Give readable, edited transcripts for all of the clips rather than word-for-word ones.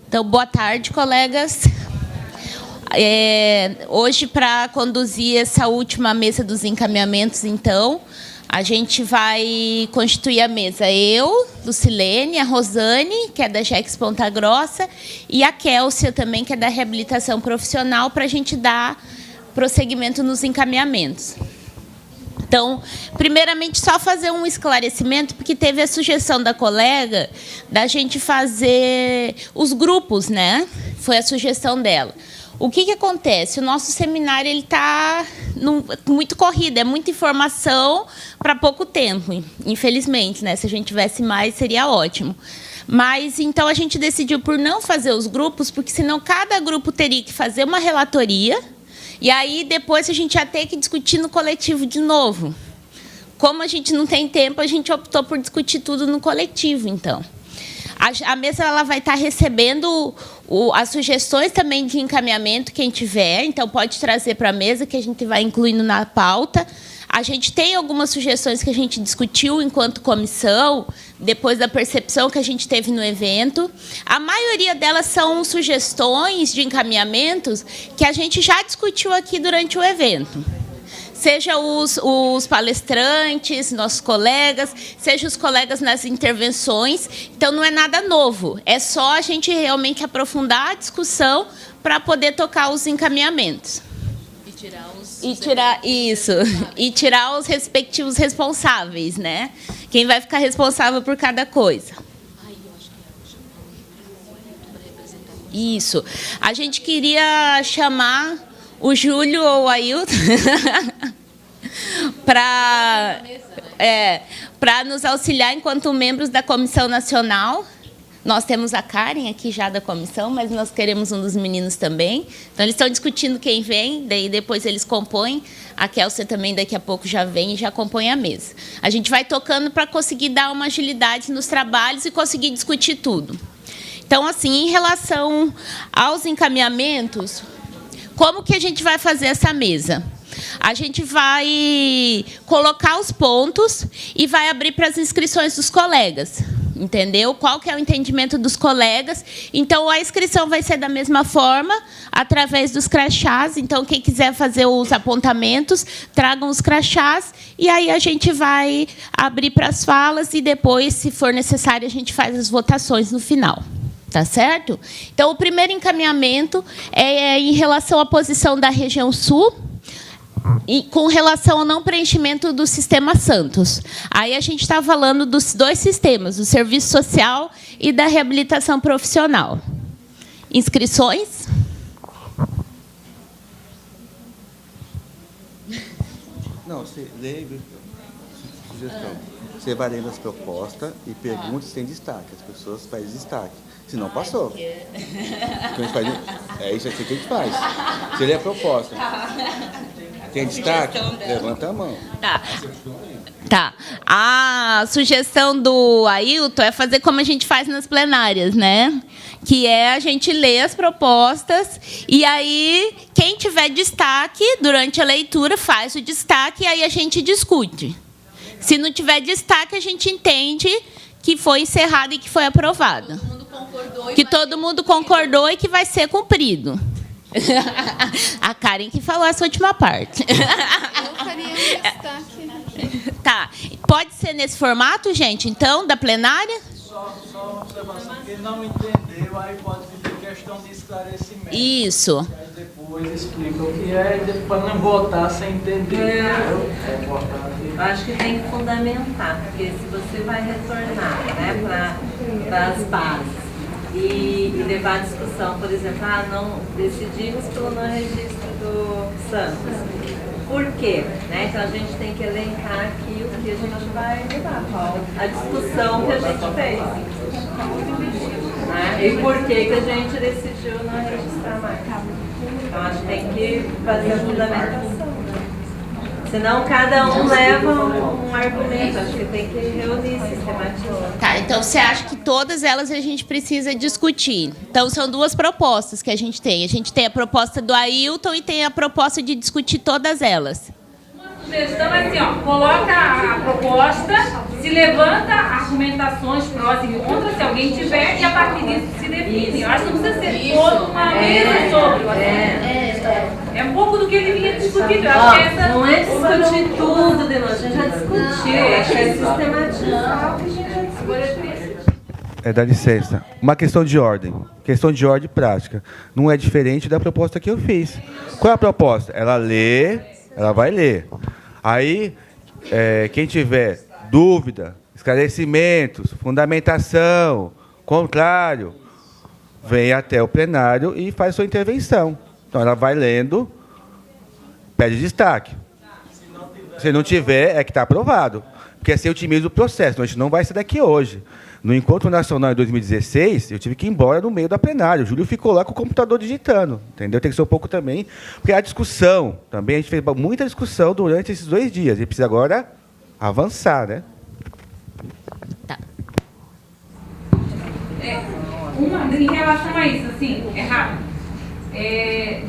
Então, boa tarde, colegas. Hoje, para conduzir essa última mesa dos encaminhamentos, então, a gente vai constituir a mesa. Eu, Lucilene, a Rosane, que é da GEX Ponta Grossa, e a Kélcia também, que é da reabilitação profissional, para a gente dar prosseguimento nos encaminhamentos. Então, primeiramente, só fazer um esclarecimento, porque teve a sugestão da colega da gente fazer os grupos, né? Foi a sugestão dela. O que acontece? O nosso seminário está muito corrido, é muita informação para pouco tempo, infelizmente, né? Se a gente tivesse mais, seria ótimo. Mas, então, a gente decidiu por não fazer os grupos, porque senão cada grupo teria que fazer uma relatoria, e aí depois a gente ia ter que discutir no coletivo de novo. Como a gente não tem tempo, a gente optou por discutir tudo no coletivo, então. A mesa ela vai estar recebendo as sugestões também de encaminhamento, quem tiver, então pode trazer para a mesa, que a gente vai incluindo na pauta. A gente tem algumas sugestões que a gente discutiu enquanto comissão, depois da percepção que a gente teve no evento. A maioria delas são sugestões de encaminhamentos que a gente já discutiu aqui durante o evento. Seja os palestrantes, nossos colegas, seja os colegas nas intervenções. Então, não é nada novo. É só a gente realmente aprofundar a discussão para poder tocar os encaminhamentos. E tirar os respectivos responsáveis, né? Quem vai ficar responsável por cada coisa. Isso. A gente queria chamar o Júlio ou o Ailton para nos auxiliar enquanto membros da Comissão Nacional. Nós temos a Karen aqui já da comissão, mas nós queremos um dos meninos também. Então, eles estão discutindo quem vem, daí depois eles compõem. A Kélcia também daqui a pouco já vem e já compõe a mesa. A gente vai tocando para conseguir dar uma agilidade nos trabalhos e conseguir discutir tudo. Então, assim, em relação aos encaminhamentos, como que a gente vai fazer essa mesa? A gente vai colocar os pontos e vai abrir para as inscrições dos colegas. Entendeu? Qual que é o entendimento dos colegas? Então, a inscrição vai ser da mesma forma, através dos crachás. Então, quem quiser fazer os apontamentos, tragam os crachás. E aí a gente vai abrir para as falas e depois, se for necessário, a gente faz as votações no final. Tá certo? Então, o primeiro encaminhamento é em relação à posição da região sul, e com relação ao não preenchimento do Sistema Santos. Aí a gente está falando dos dois sistemas, do serviço social e da reabilitação profissional. Inscrições? Não, você lê sugestão. Você vai lendo as propostas e pergunta se tem destaque. As pessoas fazem destaque. Se não, passou. É isso aqui que a gente faz. Você lê a proposta. Tem destaque? Levanta a mão. Tá. A sugestão do Ailton é fazer como a gente faz nas plenárias, né? Que é a gente ler as propostas e aí quem tiver destaque durante a leitura faz o destaque e aí a gente discute. Se não tiver destaque, a gente entende que foi encerrado e que foi aprovado. Que todo mundo concordou e que vai ser cumprido. A Karen que falou essa última parte. Eu faria destaque. Tá. Pode ser nesse formato, gente, então, da plenária? Só uma observação. Quem não entendeu, aí pode pedir questão de esclarecimento. Isso. Aí depois explica o que é, e depois não votar sem entender. É importante. Eu acho que tem que fundamentar, porque se você vai retornar, né, para as bases e levar a discussão, por exemplo, não decidimos pelo não registro do Santos. Por quê? Né? Então a gente tem que elencar aqui o que a gente vai levar, qual a discussão que a gente fez. Né? E por que a gente decidiu não registrar mais. Então acho que tem que fazer a fundamentação. Né? Senão cada um leva um argumento, acho que tem que reunir, sistematizar. Tá, então você acha que todas elas a gente precisa discutir. Então são duas propostas que a gente tem. A gente tem a proposta do Ailton e tem a proposta de discutir todas elas. Sugestão é assim, ó, coloca a proposta, se levanta argumentações prós e contras, se alguém tiver, e a partir disso se define. Eu acho que não precisa ser toda uma mesa sobre o assunto. É um pouco do que ele vinha discutindo. Eu acho que essa... Não é discutir tudo de novo, a gente já discutiu, acho que é sistematizar o que a gente já discutiu. Dá licença. Uma questão de ordem prática. Não é diferente da proposta que eu fiz. Qual é a proposta? Ela lê, ela vai ler. Aí, quem tiver dúvida, esclarecimentos, fundamentação, contrário, vem até o plenário e faz sua intervenção. Então, ela vai lendo, pede destaque. Se não tiver, é que está aprovado. Porque assim otimiza o processo. Então, a gente não vai sair daqui hoje. No Encontro Nacional em 2016, eu tive que ir embora no meio da plenária. O Júlio ficou lá com o computador digitando, entendeu? Tem que ser um pouco também, porque a discussão, também a gente fez muita discussão durante esses 2 dias. A gente precisa agora avançar, né? Tá. Em relação a isso, assim, é rápido.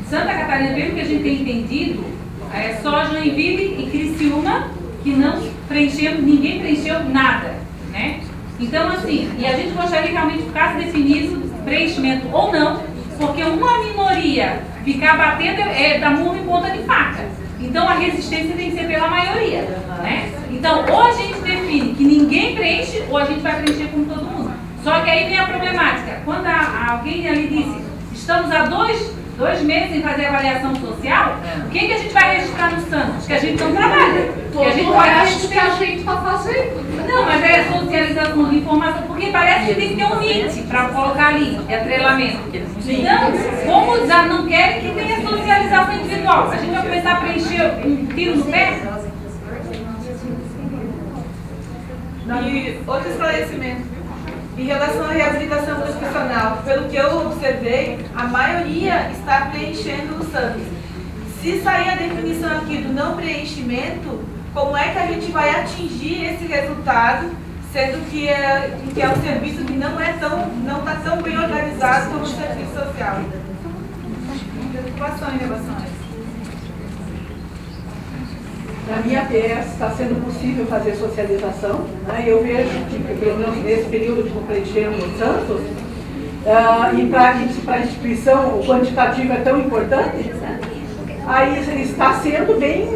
Santa Catarina, pelo que a gente tem entendido, é só Joinville e Criciúma que não preencheu, ninguém preencheu nada, né? Então, assim, e a gente gostaria que realmente ficasse definido preenchimento ou não, porque uma minoria ficar batendo é dar murro em ponta de faca. Então, a resistência tem que ser pela maioria, né? Então, ou a gente define que ninguém preenche, ou a gente vai preencher como todo mundo. Só que aí vem a problemática. Quando alguém ali disse, estamos há dois meses em fazer avaliação social, o que a gente vai registrar no Santos? Que a gente não trabalha. Que a gente vai registrar gente para fazer. Não, mas é socialização de informação, porque parece que tem que ter um NIT para colocar ali, atrelamento. Então, como já não querem que tenha socialização individual, a gente vai começar a preencher um tiro no pé? E outro esclarecimento. Em relação à reabilitação profissional, pelo que eu observei, a maioria está preenchendo o SAMS. Se sair a definição aqui do não preenchimento, como é que a gente vai atingir esse resultado, sendo que é um serviço que não está tão bem organizado como o serviço social? Preocupação em relação a isso. Na minha PS está sendo possível fazer socialização, né? Eu vejo que, pelo menos nesse período que eu preenchendo no Santos, e para a instituição o quantitativo é tão importante, aí está sendo bem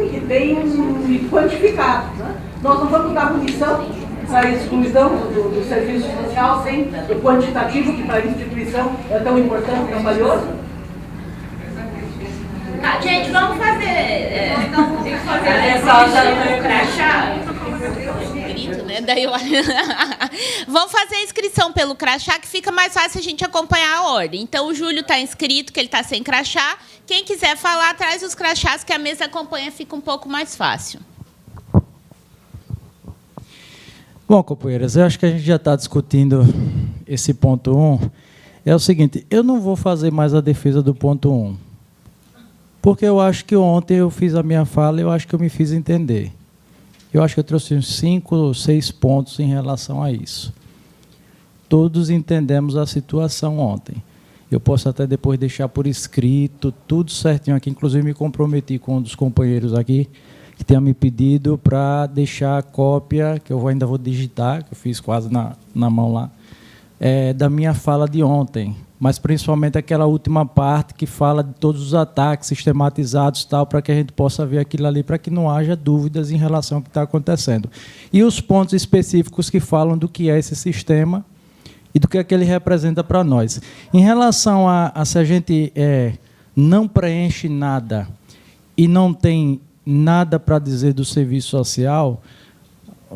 quantificado. Né? Nós não vamos dar munição para a exclusão do serviço social sem o quantitativo, que para a instituição é tão importante, tão valioso. Gente, vamos fazer. Tem que fazer crachá. Grito, né? Daí eu... Vamos fazer a inscrição pelo crachá, que fica mais fácil a gente acompanhar a ordem. Então, o Júlio está inscrito, que ele está sem crachá. Quem quiser falar, traz os crachás, que a mesa acompanha, fica um pouco mais fácil. Bom, companheiras, eu acho que a gente já está discutindo esse ponto 1. É o seguinte, eu não vou fazer mais a defesa do ponto 1. Porque eu acho que ontem eu fiz a minha fala e eu acho que eu me fiz entender. Eu acho que eu trouxe uns 5 ou 6 pontos em relação a isso. Todos entendemos a situação ontem. Eu posso até depois deixar por escrito, tudo certinho aqui. Inclusive, me comprometi com um dos companheiros aqui, que tenha me pedido para deixar a cópia, que eu ainda vou digitar, que eu fiz quase na mão lá, da minha fala de ontem. Mas principalmente aquela última parte que fala de todos os ataques sistematizados, tal, para que a gente possa ver aquilo ali, para que não haja dúvidas em relação ao que está acontecendo. E os pontos específicos que falam do que é esse sistema e do que é que ele representa para nós. Em relação a se a gente não preenche nada e não tem nada para dizer do serviço social,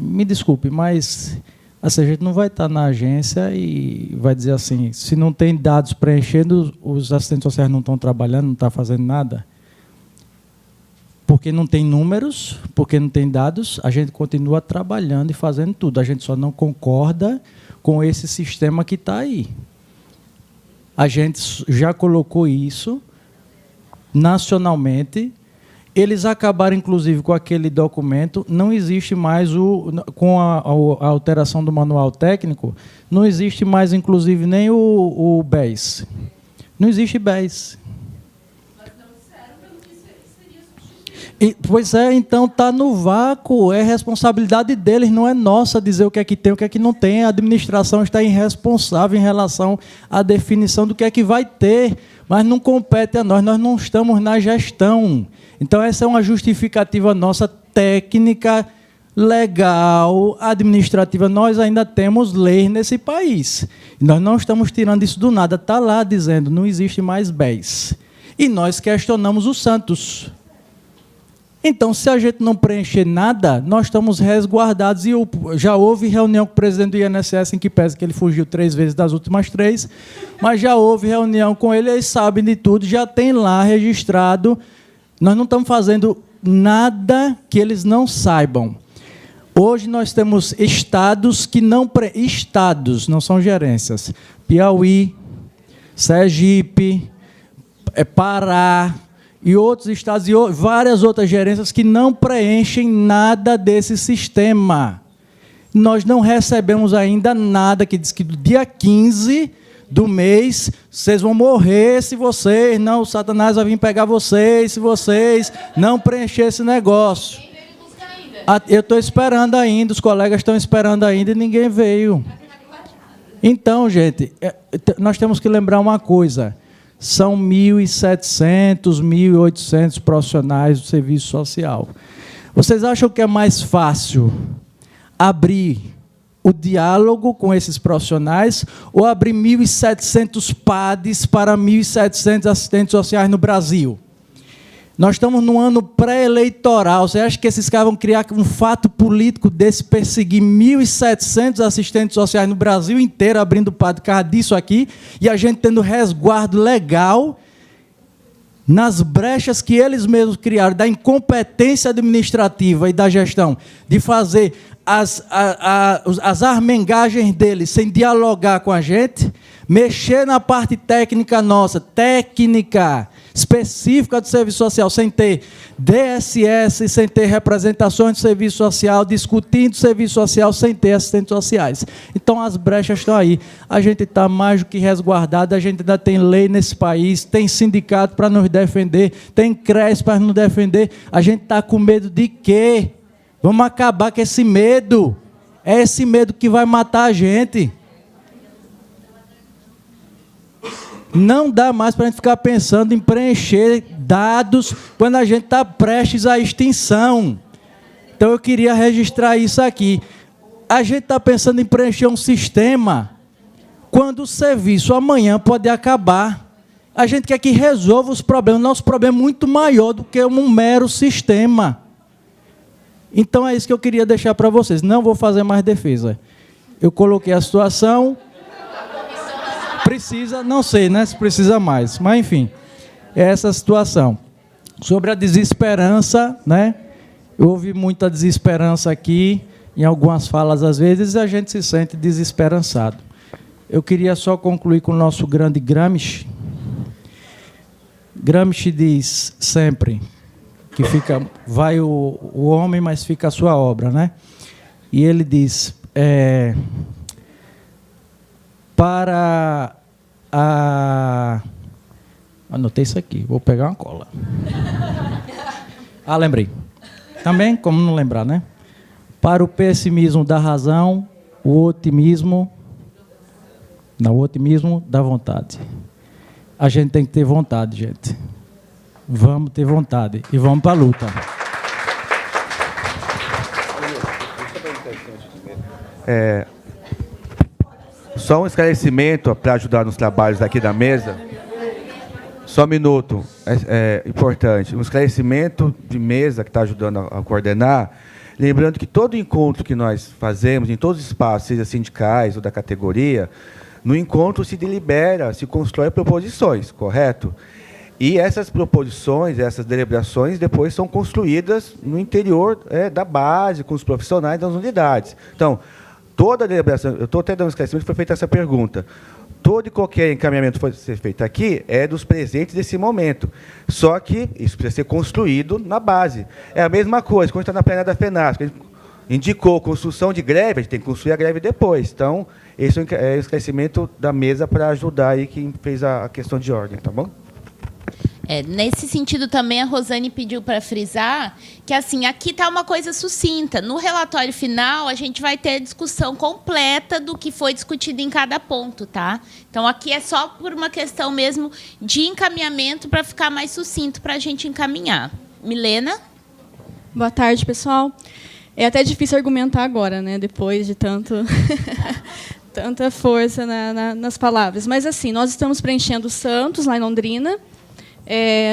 me desculpe, mas... Assim, a gente não vai estar na agência e vai dizer assim, se não tem dados preenchendo, os assistentes sociais não estão trabalhando, não estão fazendo nada. Porque não tem números, porque não tem dados, a gente continua trabalhando e fazendo tudo. A gente só não concorda com esse sistema que está aí. A gente já colocou isso nacionalmente. Eles acabaram, inclusive, com aquele documento. Não existe mais, com a alteração do manual técnico, não existe mais, inclusive, nem o BES. Não existe BES. Pois é, então está no vácuo, é responsabilidade deles, não é nossa dizer o que é que tem, o que é que não tem. A administração está irresponsável em relação à definição do que é que vai ter, mas não compete a nós não estamos na gestão. Então essa é uma justificativa nossa técnica, legal, administrativa. Nós ainda temos leis nesse país. Nós não estamos tirando isso do nada, está lá dizendo, não existe mais BES. E nós questionamos os santos. Então, se a gente não preencher nada, nós estamos resguardados. E já houve reunião com o presidente do INSS, em que pese que ele fugiu 3 vezes das últimas 3, mas já houve reunião com ele, eles sabem de tudo, já tem lá registrado. Nós não estamos fazendo nada que eles não saibam. Hoje nós temos estados que não... Estados, não são gerências. Piauí, Sergipe, Pará... e outros estados e várias outras gerências que não preenchem nada desse sistema. Nós não recebemos ainda nada, que diz que do dia 15 do mês, vocês vão morrer se vocês, não, o Satanás vai vir pegar vocês, se vocês não preencher esse negócio. Eu estou esperando ainda, os colegas estão esperando ainda e ninguém veio. Então, gente, nós temos que lembrar uma coisa. São 1.700, 1.800 profissionais do serviço social. Vocês acham que é mais fácil abrir o diálogo com esses profissionais ou abrir 1.700 PADs para 1.700 assistentes sociais no Brasil? Nós estamos num ano pré-eleitoral. Você acha que esses caras vão criar um fato político desse, perseguir 1.700 assistentes sociais no Brasil inteiro, abrindo PAD por causa disso aqui, e a gente tendo resguardo legal nas brechas que eles mesmos criaram, da incompetência administrativa e da gestão, de fazer as armengagens deles sem dialogar com a gente, mexer na parte técnica nossa, técnica específica do serviço social, sem ter DSS, sem ter representações do serviço social, discutindo serviço social, sem ter assistentes sociais. Então, as brechas estão aí. A gente está mais do que resguardado, a gente ainda tem lei nesse país, tem sindicato para nos defender, tem CRES para nos defender. A gente está com medo de quê? Vamos acabar com esse medo. É esse medo que vai matar a gente. Não dá mais para a gente ficar pensando em preencher dados quando a gente está prestes à extinção. Então, eu queria registrar isso aqui. A gente está pensando em preencher um sistema quando o serviço amanhã pode acabar. A gente quer que resolva os problemas. Nosso problema é muito maior do que um mero sistema. Então, é isso que eu queria deixar para vocês. Não vou fazer mais defesa. Eu coloquei a situação... Precisa, não sei, né, se precisa mais, mas enfim, é essa situação. Sobre a desesperança, né, houve muita desesperança aqui, em algumas falas às vezes, e a gente se sente desesperançado. Eu queria só concluir com o nosso grande Gramsci. Gramsci diz sempre que vai o homem, mas fica a sua obra, né? E ele diz... Anotei isso aqui, vou pegar uma cola. Lembrei. Também, como não lembrar, né? Para o pessimismo da razão, o otimismo da vontade. A gente tem que ter vontade, gente. Vamos ter vontade e vamos para a luta. Só um esclarecimento para ajudar nos trabalhos aqui da mesa. Só um minuto, é importante. Um esclarecimento de mesa que está ajudando a coordenar. Lembrando que todo encontro que nós fazemos, em todos os espaços, seja sindicais ou da categoria, no encontro se delibera, se constrói proposições, correto? E essas proposições, essas deliberações, depois são construídas no interior da base, com os profissionais das unidades. Então, toda a deliberação, eu estou até dando um esclarecimento, foi feita essa pergunta. Todo e qualquer encaminhamento que for ser feito aqui é dos presentes desse momento. Só que isso precisa ser construído na base. É a mesma coisa, quando está na plenária da FENASP, a gente indicou construção de greve, a gente tem que construir a greve depois. Então, esse é o esclarecimento da mesa para ajudar aí quem fez a questão de ordem, tá bom? Nesse sentido, também a Rosane pediu para frisar que assim, aqui está uma coisa sucinta. No relatório final, a gente vai ter a discussão completa do que foi discutido em cada ponto. Tá? Então, aqui é só por uma questão mesmo de encaminhamento para ficar mais sucinto para a gente encaminhar. Milena? Boa tarde, pessoal. É até difícil argumentar agora, né? Depois de tanta força nas palavras. Mas, assim, nós estamos preenchendo Santos, lá em Londrina.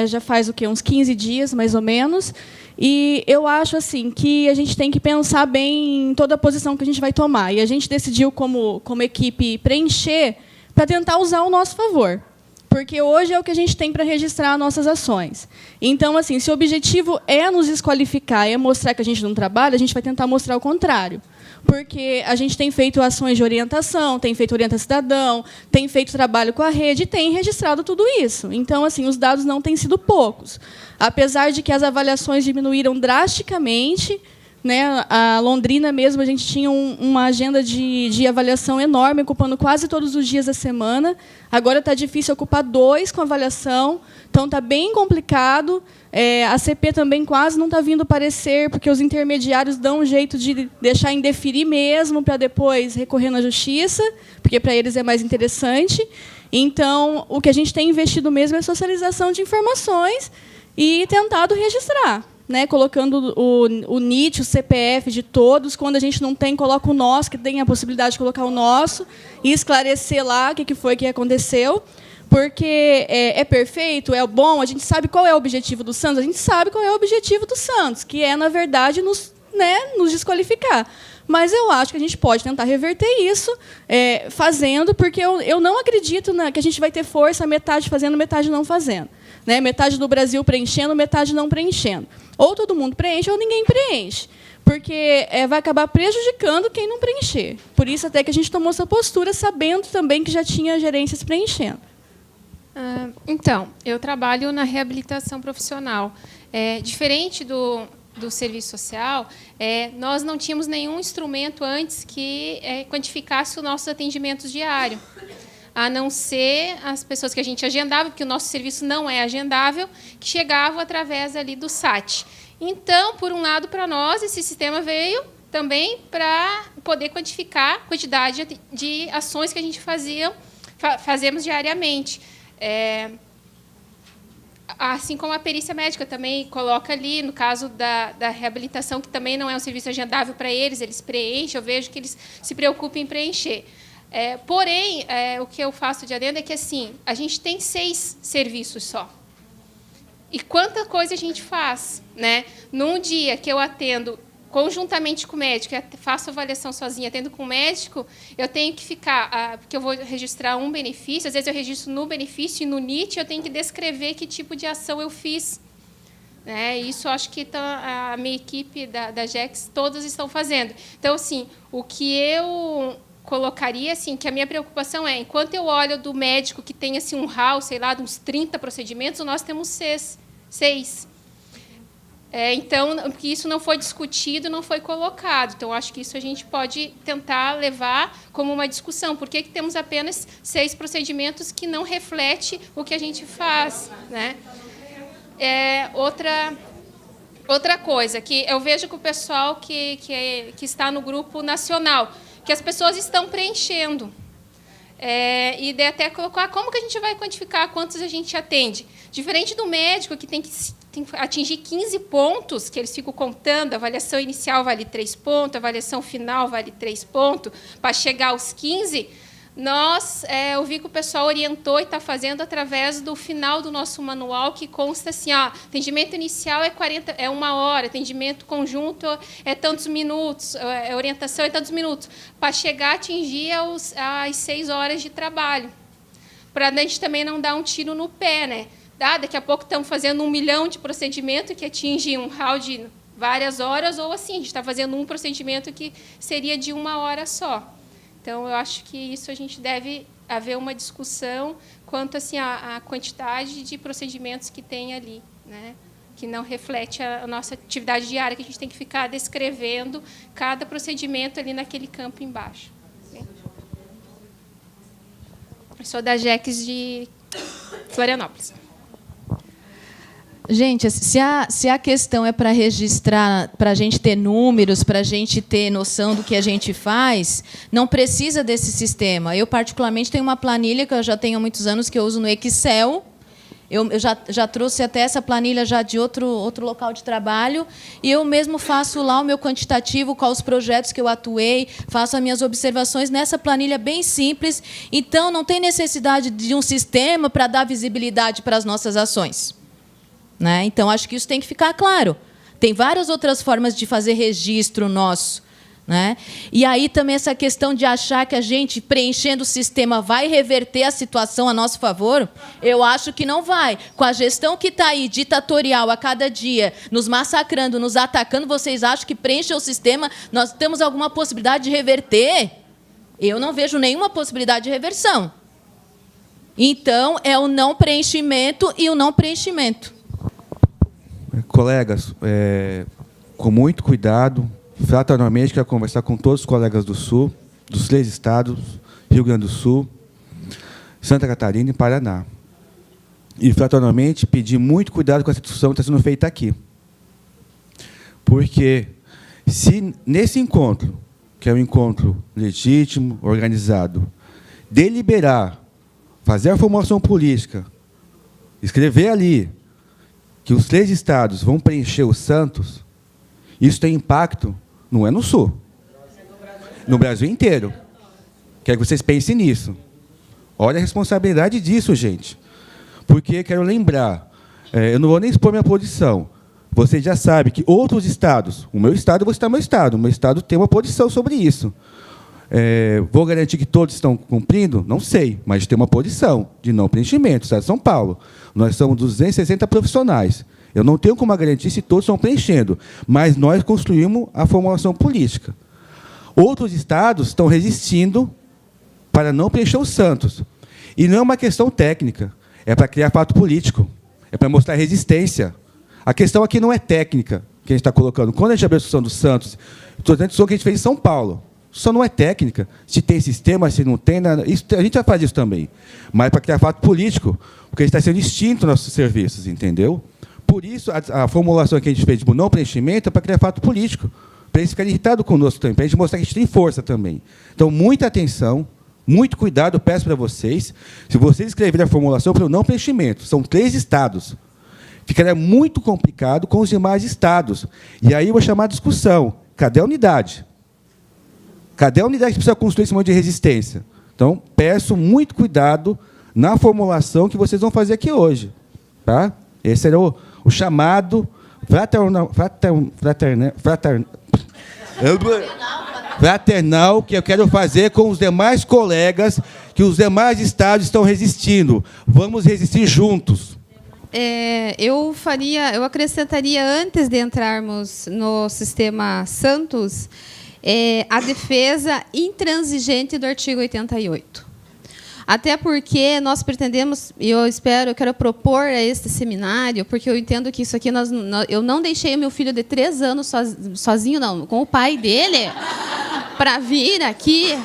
Já faz o quê? Uns 15 dias, mais ou menos. E eu acho assim que a gente tem que pensar bem em toda a posição que a gente vai tomar. E a gente decidiu, como equipe, preencher para tentar usar ao nosso favor. Porque hoje é o que a gente tem para registrar nossas ações. Então, assim, se o objetivo é nos desqualificar, é mostrar que a gente não trabalha, a gente vai tentar mostrar o contrário. Porque a gente tem feito ações de orientação, tem feito Orienta Cidadão, tem feito trabalho com a rede e tem registrado tudo isso. Então, assim, os dados não têm sido poucos. Apesar de que as avaliações diminuíram drasticamente, né? A Londrina mesmo, a gente tinha uma agenda de avaliação enorme, ocupando quase todos os dias da semana. Agora está difícil ocupar 2 com avaliação, então está bem complicado. A CP também quase não está vindo parecer, porque os intermediários dão um jeito de deixar indeferir mesmo, para depois recorrer na justiça, porque para eles é mais interessante. Então, o que a gente tem investido mesmo é socialização de informações e tentado registrar, né, colocando o NIT, o CPF de todos. Quando a gente não tem, coloca o nosso, que tem a possibilidade de colocar o nosso, e esclarecer lá o que foi que aconteceu. Porque é perfeito, é bom, a gente sabe qual é o objetivo do Santos, a gente sabe qual é o objetivo do Santos, que é, na verdade, nos desqualificar. Mas eu acho que a gente pode tentar reverter isso fazendo, porque eu não acredito que a gente vai ter força, metade fazendo, metade não fazendo. Né? Metade do Brasil preenchendo, metade não preenchendo. Ou todo mundo preenche ou ninguém preenche. Porque vai acabar prejudicando quem não preencher. Por isso até que a gente tomou essa postura, sabendo também que já tinha gerências preenchendo. Então, eu trabalho na reabilitação profissional. Diferente do serviço social, nós não tínhamos nenhum instrumento antes que quantificasse os nossos atendimentos diários, a não ser as pessoas que a gente agendava, porque o nosso serviço não é agendável, que chegavam através ali do SAT. Então, por um lado, para nós, esse sistema veio também para poder quantificar a quantidade de ações que a gente fazemos diariamente. Assim como a perícia médica também coloca ali, no caso da reabilitação, que também não é um serviço agendável para eles preenchem, eu vejo que eles se preocupam em preencher. Porém, o que eu faço de adendo é que assim, a gente tem 6 serviços só. E quanta coisa a gente faz, né? Num dia que eu atendo conjuntamente com o médico, faço avaliação sozinha, atendo com o médico, eu tenho que ficar, porque eu vou registrar um benefício, às vezes eu registro no benefício e no NIT, eu tenho que descrever que tipo de ação eu fiz. Isso acho que a minha equipe da GEX, todas estão fazendo. Então, assim, o que eu colocaria, assim, que a minha preocupação é, enquanto eu olho do médico que tem assim, um hall, sei lá, de uns 30 procedimentos, nós temos 6. Então, porque isso não foi discutido, não foi colocado. Então, acho que isso a gente pode tentar levar como uma discussão. Por que temos apenas 6 procedimentos que não refletem o que a gente faz? Né? Outra coisa, que eu vejo que o pessoal que está no grupo nacional, que as pessoas estão preenchendo. E daí até colocar como que a gente vai quantificar quantos a gente atende. Diferente do médico, que tem que atingir 15 pontos, que eles ficam contando, a avaliação inicial vale 3 pontos, a avaliação final vale 3 pontos, para chegar aos 15, eu vi que o pessoal orientou e está fazendo através do final do nosso manual, que consta assim, atendimento inicial é 1 hora, atendimento conjunto é tantos minutos, orientação é tantos minutos, para chegar a atingir as 6 horas de trabalho, para a gente também não dar um tiro no pé, né? Daqui a pouco estamos fazendo 1 milhão de procedimentos que atinge um round de várias horas, ou assim, a gente está fazendo um procedimento que seria de 1 hora só. Então, eu acho que isso a gente deve haver uma discussão quanto assim, a quantidade de procedimentos que tem ali, né? Que não reflete a nossa atividade diária, que a gente tem que ficar descrevendo cada procedimento ali naquele campo embaixo. Eu sou da GEX de Florianópolis. Gente, se a questão é para registrar, para a gente ter números, para a gente ter noção do que a gente faz, não precisa desse sistema. Eu, particularmente, tenho uma planilha que eu já tenho há muitos anos, que eu uso no Excel. Eu já trouxe até essa planilha já de outro local de trabalho, e eu mesmo faço lá o meu quantitativo, quais os projetos que eu atuei, faço as minhas observações nessa planilha bem simples. Então, não tem necessidade de um sistema para dar visibilidade para as nossas ações. Né? Então, acho que isso tem que ficar claro. Tem várias outras formas de fazer registro nosso. Né? E aí também essa questão de achar que a gente, preenchendo o sistema, vai reverter a situação a nosso favor, eu acho que não vai. Com a gestão que está aí, ditatorial, a cada dia, nos massacrando, nos atacando, vocês acham que preencher o sistema, nós temos alguma possibilidade de reverter? Eu não vejo nenhuma possibilidade de reversão. Então, é o não preenchimento e o não preenchimento. Colegas, com muito cuidado, fraternalmente, quero conversar com todos os colegas do Sul, dos 3 estados, Rio Grande do Sul, Santa Catarina e Paraná. E, fraternalmente, pedir muito cuidado com essa discussão que está sendo feita aqui. Porque, se nesse encontro, que é um encontro legítimo, organizado, deliberar, fazer a formulação política, escrever ali que os 3 estados vão preencher os Santos, isso tem impacto, não é no Sul, no Brasil inteiro. Quero que vocês pensem nisso. Olha a responsabilidade disso, gente. Porque, quero lembrar, eu não vou nem expor minha posição, vocês já sabem que outros estados, o meu estado, eu vou citar o meu estado tem uma posição sobre isso. Vou garantir que todos estão cumprindo? Não sei, mas tem uma posição de não preenchimento. O Estado de São Paulo, nós somos 260 profissionais. Eu não tenho como garantir se todos estão preenchendo, mas nós construímos a formulação política. Outros estados estão resistindo para não preencher os Santos. E não é uma questão técnica, é para criar fato político, é para mostrar resistência. A questão aqui não é técnica, que a gente está colocando. Quando a gente abriu a discussão dos Santos, a discussão que a gente fez em São Paulo, só não é técnica. Se tem sistema, se não tem, isso, a gente vai fazer isso também. Mas para criar fato político, porque a gente está sendo extinto nossos serviços, entendeu? Por isso, a formulação que a gente fez de não preenchimento é para criar fato político, para eles ficarem irritados conosco também, para a gente mostrar que a gente tem força também. Então, muita atenção, muito cuidado, eu peço para vocês. Se vocês escreverem a formulação para o não preenchimento, são 3 estados, ficaria muito complicado com os demais estados. E aí eu vou chamar a discussão. Cadê a unidade? Cadê a unidade que precisa construir esse monte de resistência? Então, peço muito cuidado na formulação que vocês vão fazer aqui hoje. Tá? Esse era o chamado fraternal que eu quero fazer com os demais colegas, que os demais estados estão resistindo. Vamos resistir juntos. Eu acrescentaria, antes de entrarmos no sistema Santos, a defesa intransigente do artigo 88. Até porque nós pretendemos, e eu quero propor a este seminário, porque eu entendo que isso aqui, eu não deixei o meu filho de 3 anos sozinho, não, com o pai dele, para vir aqui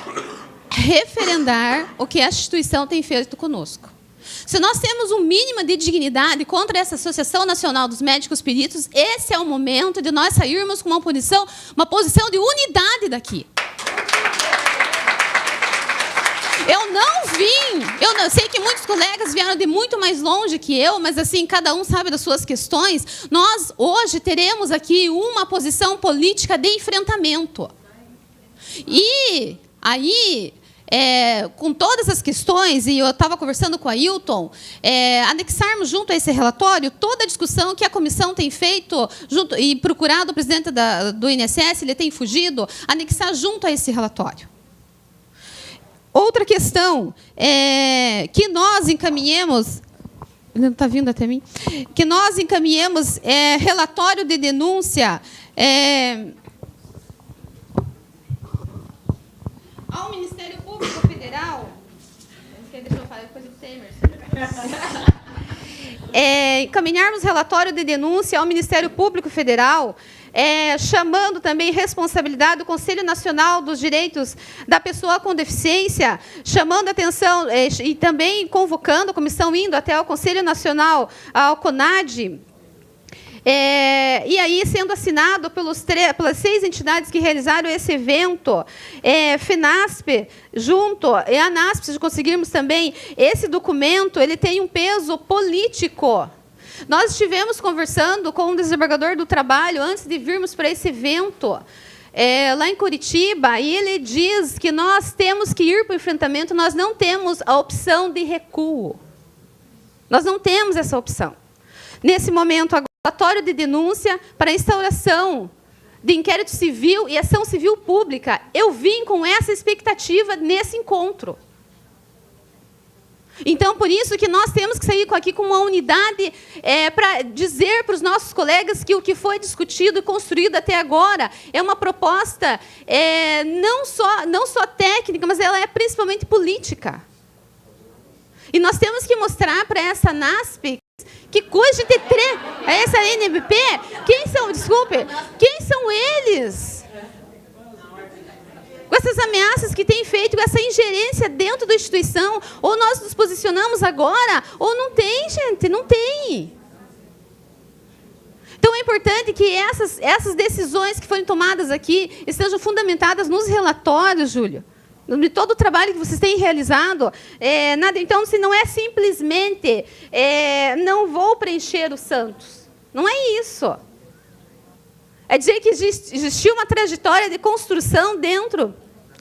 referendar o que a instituição tem feito conosco. Se nós temos um mínimo de dignidade contra essa Associação Nacional dos Médicos Peritos, esse é o momento de nós sairmos com uma posição de unidade daqui. Eu sei que muitos colegas vieram de muito mais longe que eu, mas assim, cada um sabe das suas questões. Nós, hoje, teremos aqui uma posição política de enfrentamento. E aí, com todas as questões, e eu estava conversando com a Ailton, anexarmos junto a esse relatório toda a discussão que a comissão tem feito e procurado o presidente do INSS, ele tem fugido, anexar junto a esse relatório. Outra questão que nós encaminhemos, não está vindo até mim, que nós encaminhemos relatório de denúncia ao Ministério Público Federal. Deixa eu falar depois do Temer. Encaminharmos relatório de denúncia ao Ministério Público Federal, chamando também responsabilidade do Conselho Nacional dos Direitos da Pessoa com Deficiência, chamando atenção e também convocando a comissão, indo até o Conselho Nacional, ao CONAD, E aí, sendo assinado pelas 6 entidades que realizaram esse evento, FENASP, junto, e a ANASP, se conseguirmos também, esse documento ele tem um peso político. Nós estivemos conversando com o desembargador do Trabalho antes de virmos para esse evento, lá em Curitiba, e ele diz que nós temos que ir para o enfrentamento, nós não temos a opção de recuo. Nós não temos essa opção. Nesse momento, agora, relatório de denúncia para a instauração de inquérito civil e ação civil pública. Eu vim com essa expectativa nesse encontro. Então, por isso que nós temos que sair aqui com uma unidade para dizer para os nossos colegas que o que foi discutido e construído até agora é uma proposta não só técnica, mas ela é principalmente política. E nós temos que mostrar para essa NASP que coisa de ter essa NMP, quem são eles? Com essas ameaças que têm feito, com essa ingerência dentro da instituição, ou nós nos posicionamos agora, ou não tem, gente, não tem. Então, é importante que essas decisões que foram tomadas aqui estejam fundamentadas nos relatórios, Júlio, de todo o trabalho que vocês têm realizado. Então, se não é simplesmente não vou preencher os santos. Não é isso. É dizer que existiu uma trajetória de construção dentro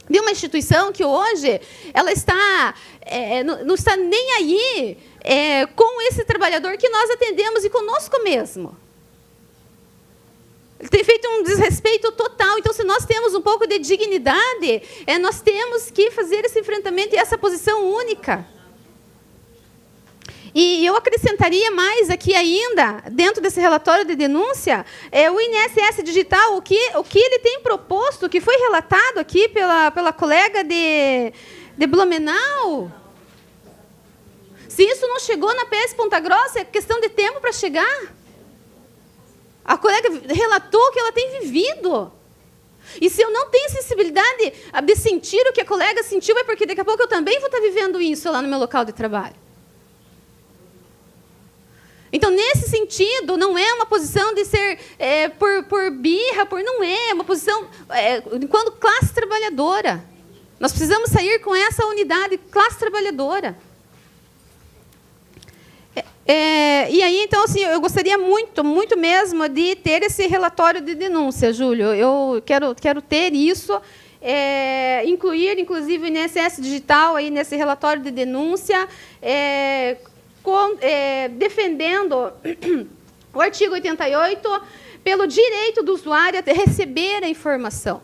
de uma instituição que hoje ela não está nem aí com esse trabalhador que nós atendemos e conosco mesmo. Ele tem feito um desrespeito total. Então, se nós temos um pouco de dignidade, nós temos que fazer esse enfrentamento e essa posição única. E eu acrescentaria mais aqui ainda, dentro desse relatório de denúncia, o INSS Digital, o que ele tem proposto, o que foi relatado aqui pela colega de Blumenau. Se isso não chegou na PS Ponta Grossa, é questão de tempo para chegar. A colega relatou que ela tem vivido. E se eu não tenho sensibilidade de sentir o que a colega sentiu, é porque daqui a pouco eu também vou estar vivendo isso lá no meu local de trabalho. Então, nesse sentido, não é uma posição de ser por birra, não é uma posição enquanto classe trabalhadora. Nós precisamos sair com essa unidade, classe trabalhadora. E aí, então, assim, eu gostaria muito, muito mesmo de ter esse relatório de denúncia, Júlio. Eu quero ter isso, incluir, inclusive, o INSS Digital aí nesse relatório de denúncia, defendendo o artigo 88 pelo direito do usuário a receber a informação.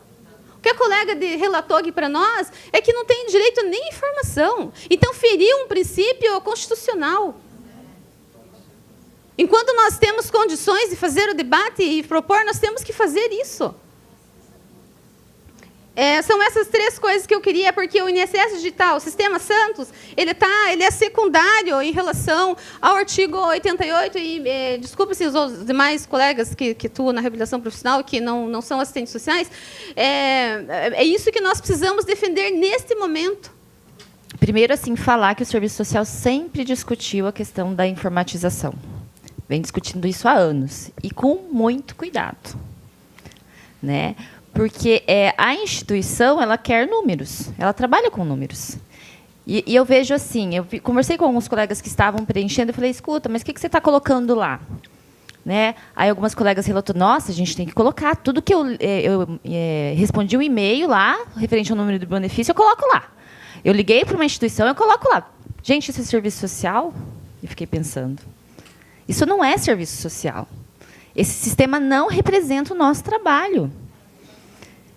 O que a colega relatou aqui para nós é que não tem direito nem à informação. Então, feriu um princípio constitucional. Enquanto nós temos condições de fazer o debate e propor, nós temos que fazer isso. São essas 3 coisas que eu queria, porque o INSS Digital, o Sistema Santos, ele é secundário em relação ao artigo 88, e desculpe-se os demais colegas que atuam na reabilitação profissional, que não são assistentes sociais, é isso que nós precisamos defender neste momento. Primeiro, assim, falar que o Serviço Social sempre discutiu a questão da informatização. Vem discutindo isso há anos, e com muito cuidado. Né? Porque a instituição ela quer números, ela trabalha com números. E eu vejo assim, conversei com alguns colegas que estavam preenchendo, e falei, escuta, mas o que você está colocando lá? Né? Aí algumas colegas relataram, nossa, a gente tem que colocar tudo que eu respondi um e-mail lá, referente ao número do benefício, eu coloco lá. Eu liguei para uma instituição, eu coloco lá. Gente, isso é serviço social? E fiquei pensando. Isso não é serviço social. Esse sistema não representa o nosso trabalho.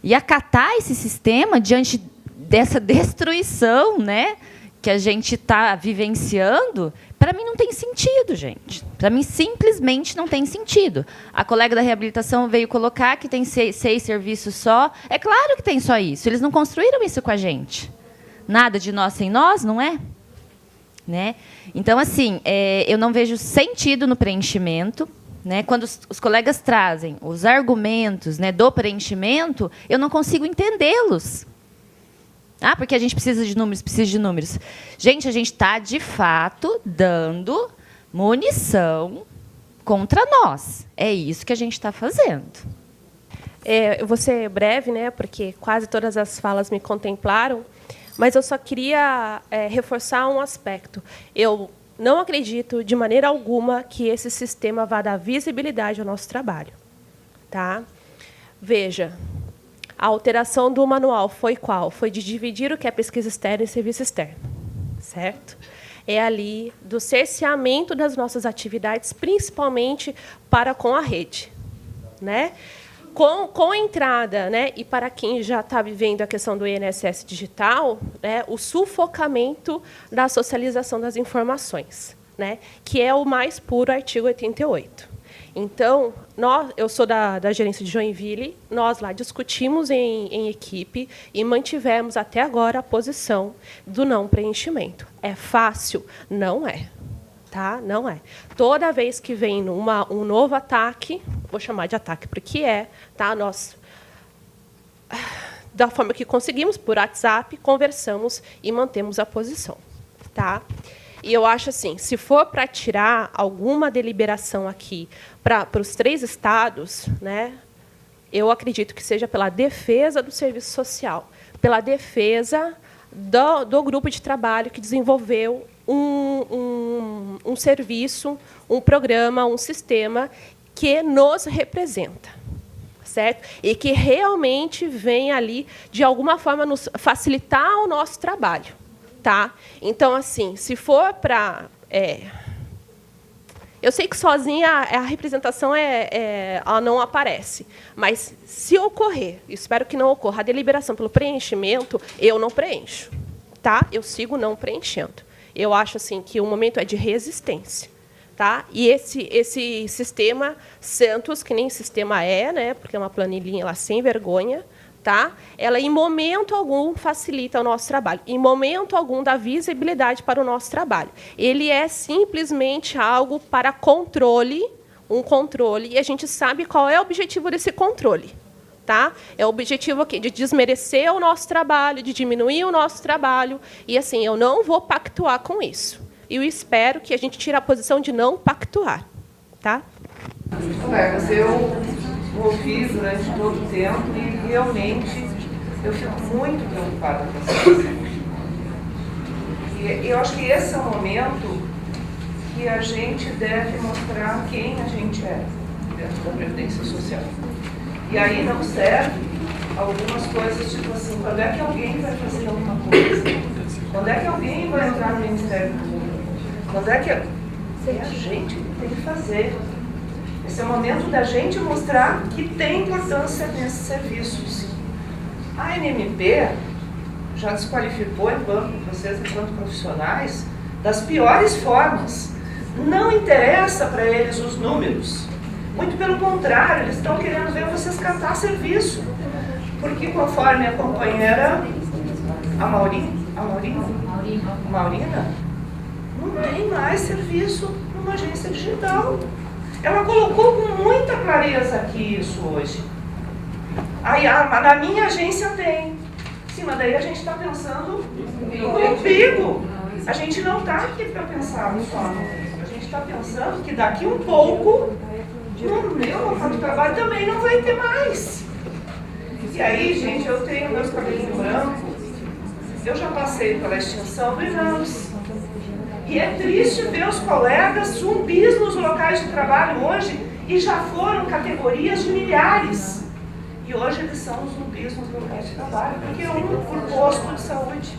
E acatar esse sistema diante dessa destruição, né, que a gente está vivenciando, para mim não tem sentido, gente. Para mim, simplesmente não tem sentido. A colega da reabilitação veio colocar que tem 6 serviços só. É claro que tem só isso. Eles não construíram isso com a gente. Nada de nós sem nós, não é? Né? Então, assim, eu não vejo sentido no preenchimento. Né? Quando os colegas trazem os argumentos, né, do preenchimento, eu não consigo entendê-los. Porque a gente precisa de números, Gente, a gente está, de fato, dando munição contra nós. É isso que a gente está fazendo. Eu vou ser breve, né, porque quase todas as falas me contemplaram, mas eu só queria reforçar um aspecto. Eu não acredito, de maneira alguma, que esse sistema vá dar visibilidade ao nosso trabalho. Tá? Veja, a alteração do manual foi qual? Foi de dividir o que é pesquisa externa e serviço externo. Certo? É ali do cerceamento das nossas atividades, principalmente para com a rede. Né? Com a entrada, né, e para quem já está vivendo a questão do INSS digital, né, o sufocamento da socialização das informações, né, que é o mais puro artigo 88. Então, eu sou da gerência de Joinville, nós lá discutimos em equipe e mantivemos até agora a posição do não preenchimento. É fácil? Não é. Tá? Não é. Toda vez que vem um novo ataque, vou chamar de ataque porque tá? Nós, da forma que conseguimos, por WhatsApp, conversamos e mantemos a posição. Tá? E eu acho assim, se for para tirar alguma deliberação aqui para os 3 estados, né, eu acredito que seja pela defesa do serviço social, pela defesa do grupo de trabalho que desenvolveu um serviço, um programa, um sistema que nos representa, certo? E que realmente vem ali, de alguma forma, nos facilitar o nosso trabalho. Tá? Então, assim, se for para... eu sei que sozinha a representação ela não aparece, mas se ocorrer, espero que não ocorra, a deliberação pelo preenchimento, eu não preencho. Tá? Eu sigo não preenchendo. Eu acho assim, que o momento é de resistência. Tá? E esse sistema Santos, que nem sistema né, porque é uma planilhinha lá sem vergonha, tá? Ela, em momento algum, facilita o nosso trabalho. Em momento algum, dá visibilidade para o nosso trabalho. Ele é simplesmente algo para controle, um controle, e a gente sabe qual é o objetivo desse controle. Tá? É o objetivo aqui de desmerecer o nosso trabalho, de diminuir o nosso trabalho. E, assim, eu não vou pactuar com isso. E eu espero que a gente tire a posição de não pactuar. Tá? Colegas, eu ouvi durante todo o tempo e, realmente, eu fico muito preocupada com essa questão. E eu acho que esse é o momento que a gente deve mostrar quem a gente é dentro da Previdência Social. E aí não serve algumas coisas, tipo assim, quando é que alguém vai fazer alguma coisa? Quando é que alguém vai entrar no Ministério Público? Quando é que... É a gente que tem que fazer. Esse é o momento da gente mostrar que tem importância nesses serviços. A ANMP já desqualificou vocês, enquanto profissionais, das piores formas. Não interessa para eles os números. Muito pelo contrário, eles estão querendo ver vocês catar serviço. Porque, conforme a companheira, a Maurina, não tem mais serviço numa agência digital. Ela colocou com muita clareza aqui isso hoje. Aí, na minha agência tem. Sim, mas daí a gente está pensando comigo. A gente não está aqui para pensar só no umbigo. A gente está pensando que daqui um pouco, no meu local de trabalho também não vai ter mais. E aí, gente, eu tenho meus cabelinhos brancos. Eu já passei pela extinção do INAMS. E é triste ver os colegas zumbis nos locais de trabalho hoje e já foram categorias de milhares. E hoje eles são os zumbis nos locais de trabalho, porque é um por posto de saúde.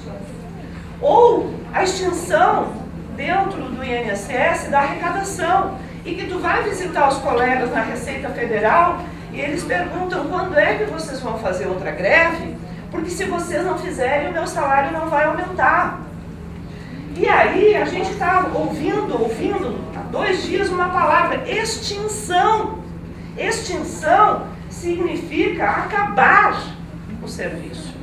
Ou a extinção dentro do INSS da arrecadação, e que tu vai visitar os colegas na Receita Federal e eles perguntam quando é que vocês vão fazer outra greve, porque se vocês não fizerem, o meu salário não vai aumentar. E aí a gente está ouvindo há 2 dias uma palavra, extinção. Extinção significa acabar o serviço.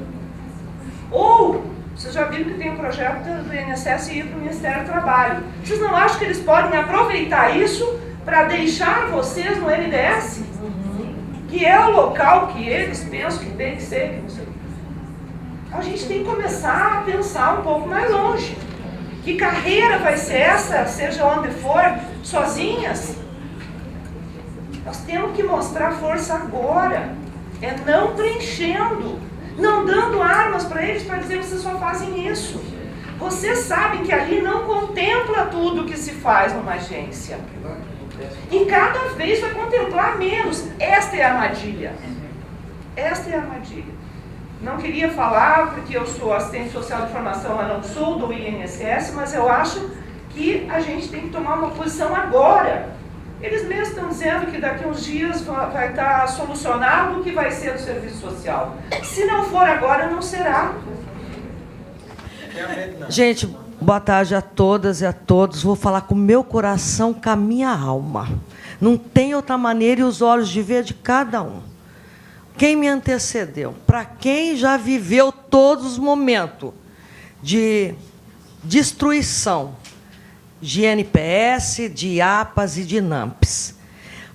Ou, vocês já viram que tem um projeto do INSS ir para o Ministério do Trabalho. Vocês não acham que eles podem aproveitar isso para deixar vocês no NDS? Que é o local que eles pensam que tem que ser. A gente tem que começar a pensar um pouco mais longe. Que carreira vai ser essa, seja onde for, sozinhas? Nós temos que mostrar força agora. É não preenchendo, não dando armas para eles para dizer que vocês só fazem isso. Vocês sabem que ali não contempla tudo que se faz numa agência. E cada vez vai contemplar menos. Esta é a armadilha. Esta é a armadilha. Não queria falar porque eu sou assistente social de formação, mas não sou do INSS, mas eu acho que a gente tem que tomar uma posição agora. Eles mesmos estão dizendo que daqui a uns dias vai estar solucionado o que vai ser do serviço social. Se não for agora, não será. Gente, boa tarde a todas e a todos. Vou falar com o meu coração, com a minha alma. Não tem outra maneira e os olhos de ver de cada um. Quem me antecedeu? Para quem já viveu todos os momentos de destruição de NPS, de APAS e de NAMPs.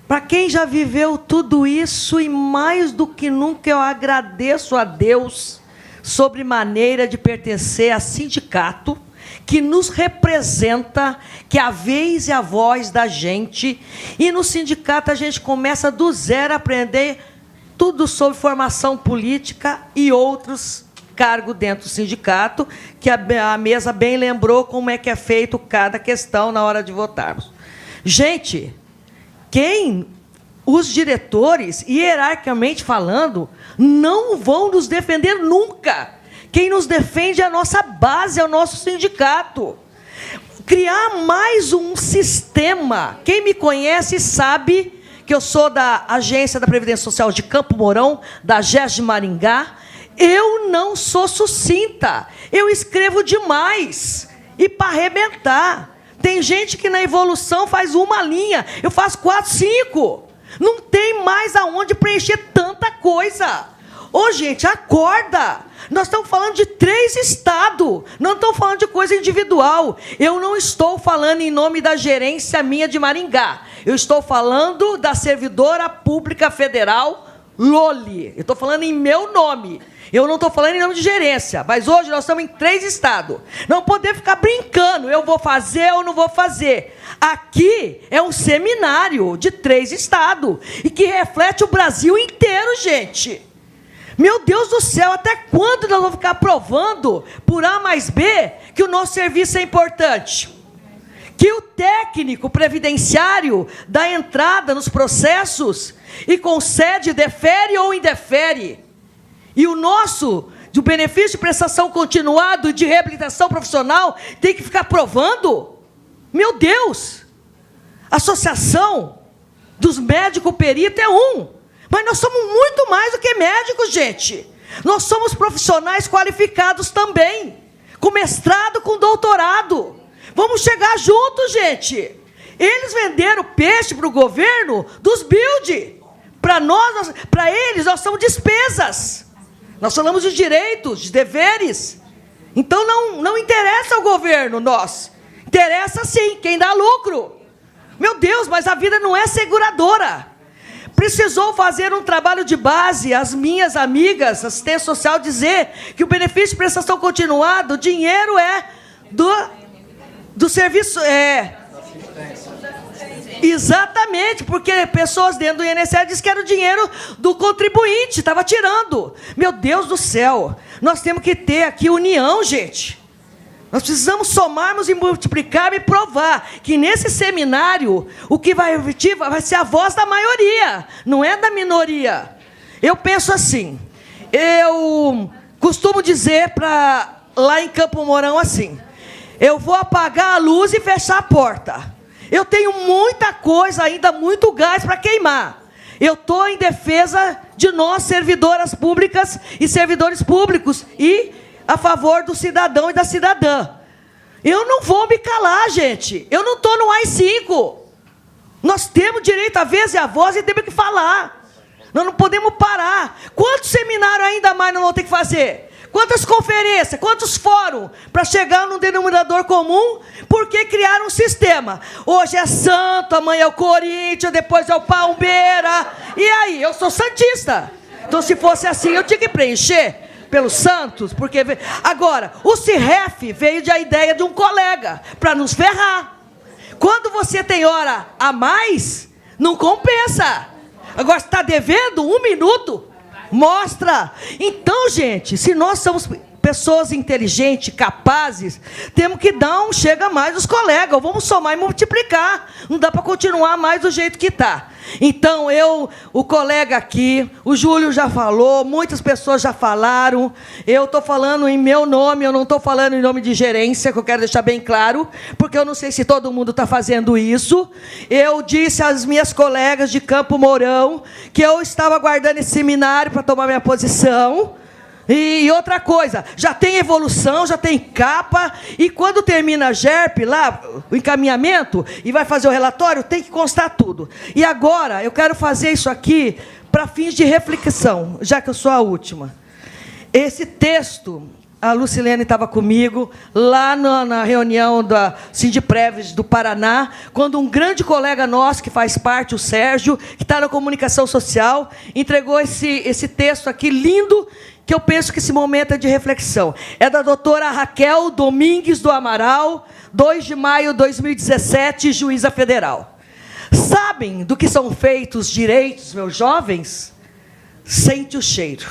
Para quem já viveu tudo isso e mais do que nunca eu agradeço a Deus sobremaneira de pertencer a sindicato que nos representa, que é a vez e a voz da gente. E no sindicato a gente começa do zero a aprender tudo sobre formação política e outros cargos dentro do sindicato, que a mesa bem lembrou como é que é feito cada questão na hora de votarmos. Gente, os diretores, hierarquicamente falando, não vão nos defender nunca. Quem nos defende é a nossa base, é o nosso sindicato. Criar mais um sistema. Quem me conhece sabe que eu sou da Agência da Previdência Social de Campo Mourão, da GES de Maringá. Eu não sou sucinta. Eu escrevo demais. E para arrebentar. Tem gente que na evolução faz uma linha. Eu faço 4, 5. Não tem mais aonde preencher tanta coisa. Ô, gente, acorda. Nós estamos falando de 3 estados. Não estamos falando de coisa individual. Eu não estou falando em nome da gerência minha de Maringá. Eu estou falando da servidora pública federal, Loli. Eu estou falando em meu nome. Eu não estou falando em nome de gerência. Mas hoje nós estamos em 3 estados. Não podemos ficar brincando. Eu vou fazer ou não vou fazer. Aqui é um seminário de 3 estados. E que reflete o Brasil inteiro, gente. Meu Deus do céu, até quando nós vamos ficar provando por A mais B que o nosso serviço é importante? Que o técnico previdenciário dá entrada nos processos e concede, defere ou indefere. E o nosso, do benefício de prestação continuado e de reabilitação profissional, tem que ficar provando? Meu Deus! A associação dos médicos peritos é mas nós somos muito mais do que médicos, gente. Nós somos profissionais qualificados também, com mestrado, com doutorado. Vamos chegar juntos, gente. Eles venderam peixe para o governo dos build. Para eles, nós somos despesas. Nós falamos de direitos, de deveres. Então, não interessa ao governo, nós. Interessa, sim, quem dá lucro. Meu Deus, mas a vida não é seguradora. Precisou fazer um trabalho de base, as minhas amigas, assistência social, dizer que o benefício de prestação continuada, o dinheiro é do serviço... Exatamente, porque pessoas dentro do INSS disseram que era o dinheiro do contribuinte, estava tirando. Meu Deus do céu, nós temos que ter aqui união, gente. Nós precisamos somarmos e multiplicar e provar que nesse seminário o que vai ser a voz da maioria, não é da minoria. Eu penso assim, eu costumo dizer lá em Campo Mourão assim, eu vou apagar a luz e fechar a porta. Eu tenho muita coisa ainda, muito gás para queimar. Eu estou em defesa de nós, servidoras públicas e servidores públicos, e a favor do cidadão e da cidadã. Eu não vou me calar, gente. Eu não estou no AI-5. Nós temos direito à vez e à voz e temos que falar. Nós não podemos parar. Quantos seminários ainda mais nós vamos ter que fazer? Quantas conferências, quantos fóruns para chegar num denominador comum? Porque criaram um sistema. Hoje é Santo, amanhã é o Corinthians, depois é o Palmeiras. E aí, eu sou santista. Então, se fosse assim, eu tinha que preencher pelos santos, porque... Agora, o CIRREF veio da ideia de um colega, para nos ferrar. Quando você tem hora a mais, Não compensa. Agora, se está devendo 1 minuto, mostra. Então, gente, se nós somos pessoas inteligentes, capazes, temos que dar um chega mais nos colegas. Vamos somar e multiplicar. Não dá para continuar mais do jeito que está. Então, o colega aqui, o Júlio já falou, muitas pessoas já falaram. Eu estou falando em meu nome, eu não estou falando em nome de gerência, que eu quero deixar bem claro, porque eu não sei se todo mundo está fazendo isso. Eu disse às minhas colegas de Campo Mourão que eu estava aguardando esse seminário para tomar minha posição. E outra coisa, já tem evolução, já tem capa, e quando termina a GERP, lá, o encaminhamento, e vai fazer o relatório, tem que constar tudo. E agora, eu quero fazer isso aqui para fins de reflexão, já que eu sou a última. Esse texto, a Lucilene estava comigo, lá na reunião da Sindipreves do Paraná, quando um grande colega nosso, que faz parte, o Sérgio, que está na comunicação social, entregou esse texto aqui, lindo, que eu penso que esse momento é de reflexão. É da doutora Raquel Domingues do Amaral, 2 de maio de 2017, juíza federal. Sabem do que são feitos os direitos, meus jovens? Sente o cheiro.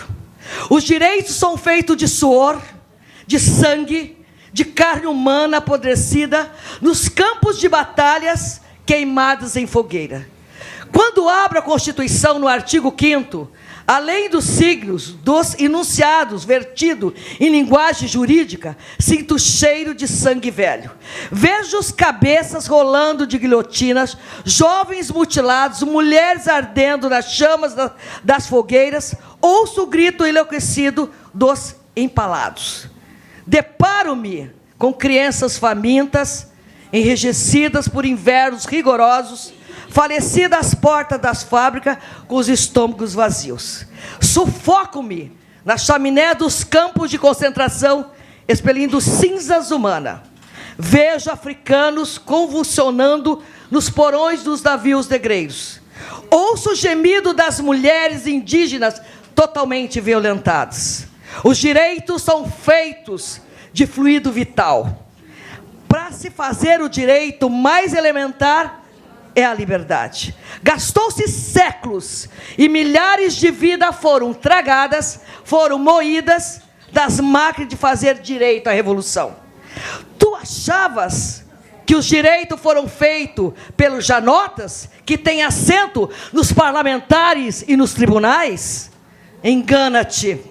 Os direitos são feitos de suor, de sangue, de carne humana apodrecida, nos campos de batalhas queimados em fogueira. Quando abro a Constituição, no artigo 5º, além dos signos, dos enunciados vertidos em linguagem jurídica, sinto o cheiro de sangue velho. Vejo as cabeças rolando de guilhotinas, jovens mutilados, mulheres ardendo nas chamas das fogueiras, ouço o grito enlouquecido dos empalados. Deparo-me com crianças famintas, enrijecidas por invernos rigorosos, falecidas às portas das fábricas, com os estômagos vazios. Sufoco-me na chaminé dos campos de concentração, expelindo cinzas humanas. Vejo africanos convulsionando nos porões dos navios negreiros. Ouço o gemido das mulheres indígenas totalmente violentadas. Os direitos são feitos de fluido vital. Para se fazer o direito mais elementar, é a liberdade. Gastou-se séculos e milhares de vidas foram tragadas, foram moídas das máquinas de fazer direito à revolução. Tu achavas que os direitos foram feitos pelos janotas, que têm assento nos parlamentares e nos tribunais? Engana-te.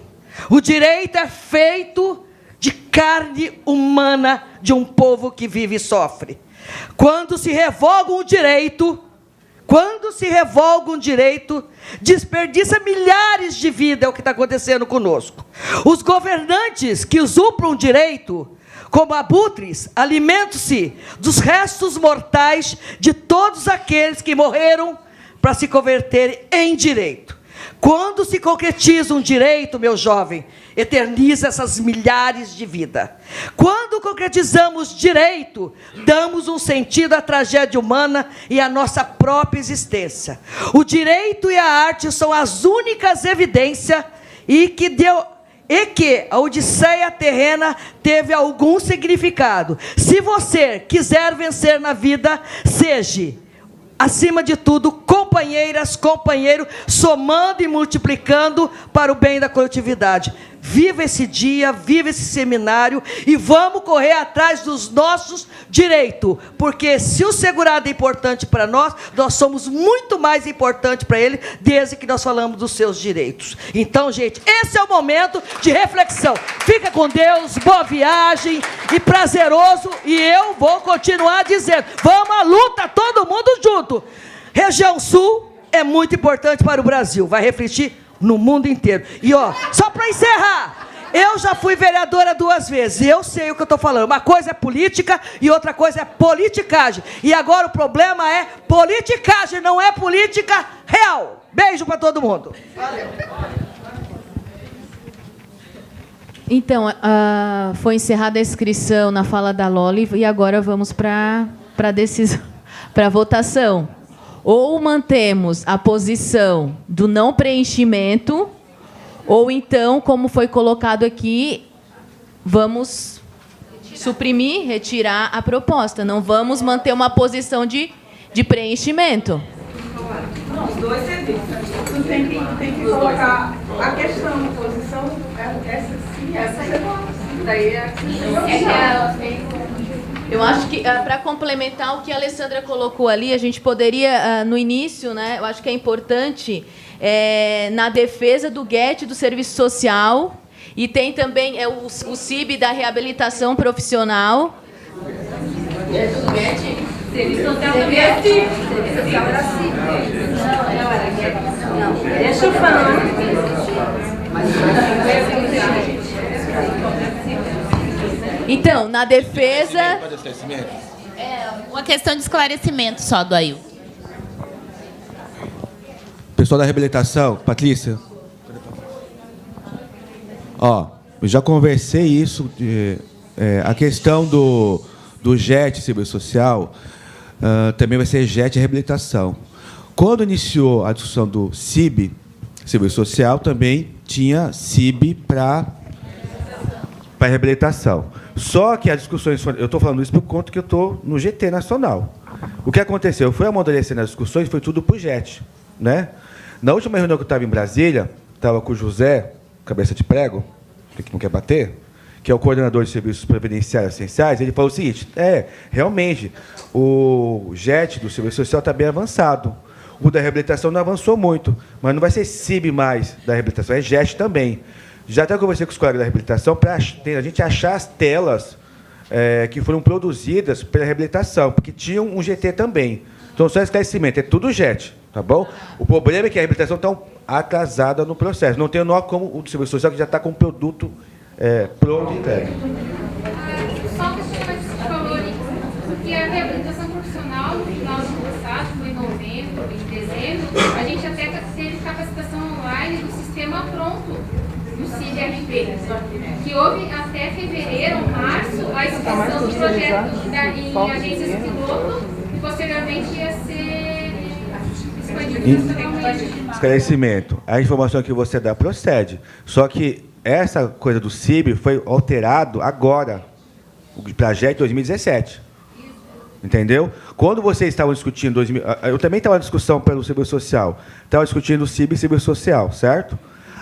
O direito é feito de carne humana de um povo que vive e sofre. Quando se revoga um direito, desperdiça milhares de vidas, é o que está acontecendo conosco. Os governantes que usurpam direito, como abutres, alimentam-se dos restos mortais de todos aqueles que morreram para se converterem em direito. Quando se concretiza um direito, meu jovem, eterniza essas milhares de vidas. Quando concretizamos direito, damos um sentido à tragédia humana e à nossa própria existência. O direito e a arte são as únicas evidências e que a odisseia terrena teve algum significado. Se você quiser vencer na vida, seja, acima de tudo, companheiras, companheiro, somando e multiplicando para o bem da coletividade. Viva esse dia, viva esse seminário e vamos correr atrás dos nossos direitos, porque se o segurado é importante para nós, nós somos muito mais importantes para ele, desde que nós falamos dos seus direitos. Então, gente, esse é o momento de reflexão. Fica com Deus, boa viagem e prazeroso, e eu vou continuar dizendo, vamos à luta, todo mundo junto. Região Sul é muito importante para o Brasil, vai refletir no mundo inteiro. E, ó, só para encerrar, eu já fui vereadora 2 vezes, e eu sei o que eu estou falando. Uma coisa é política e outra coisa é politicagem. E agora o problema é politicagem, não é política real. Beijo para todo mundo. Valeu. Então, foi encerrada a inscrição na fala da Loli e agora vamos para a decisão, para a votação. Ou mantemos a posição do não preenchimento, ou então, como foi colocado aqui, vamos suprimir, retirar a proposta. Não vamos manter uma posição de preenchimento. Os dois serviços. Tu tem que colocar a questão, a posição, essa sim, essa é boa. Daí é Eu acho que, para complementar o que a Alessandra colocou ali, a gente poderia, no início, né, eu acho que é importante, na defesa do GET, do serviço social, e tem também o CIB da reabilitação profissional. Serviço social também é CIB. Serviço social era CIB. Não, deixa eu falar. Então, na defesa... Uma questão de esclarecimento só do Ailton. Pessoal da reabilitação, Patrícia. Ó, eu já conversei isso, a questão do JET Serviço Social, também vai ser JET Reabilitação. Quando iniciou a discussão do CIB, Serviço Social, também tinha CIB para reabilitação. Só que as discussões... Eu estou falando isso por conta que eu estou no GT Nacional. O que aconteceu? Eu fui amadurecendo as discussões, foi tudo para o JET. Né? Na última reunião que eu estava em Brasília, estava com o José, cabeça de prego, que não quer bater, que é o coordenador de serviços previdenciários essenciais, ele falou o seguinte, realmente, o JET do Serviço Social está bem avançado. O da reabilitação não avançou muito, mas não vai ser CIB mais da reabilitação, é JET também. Já até conversei com os colegas da reabilitação para a gente achar as telas que foram produzidas pela reabilitação, porque tinham um GT também. Então, só esclarecimento, é tudo JET, tá bom? O problema é que a reabilitação está atrasada no processo. Não tem nó como o do Serviço Social, que já está com o produto pronto e entregue. Só que você falou ali, porque a reabilitação profissional, no final do ano passado, foi em novembro, em dezembro, a gente até teve capacitação online do sistema pronto do CIDRP, que houve até fevereiro, março, a inscrição do projeto em agências piloto e posteriormente ia ser expandido nacionalmente. Esclarecimento. A informação que você dá procede. Só que essa coisa do CIB foi alterado agora, para JET 2017. Entendeu? Quando vocês estavam discutindo... eu também estava na discussão pelo Serviço Social. Estava discutindo o CIB e Serviço Social, certo?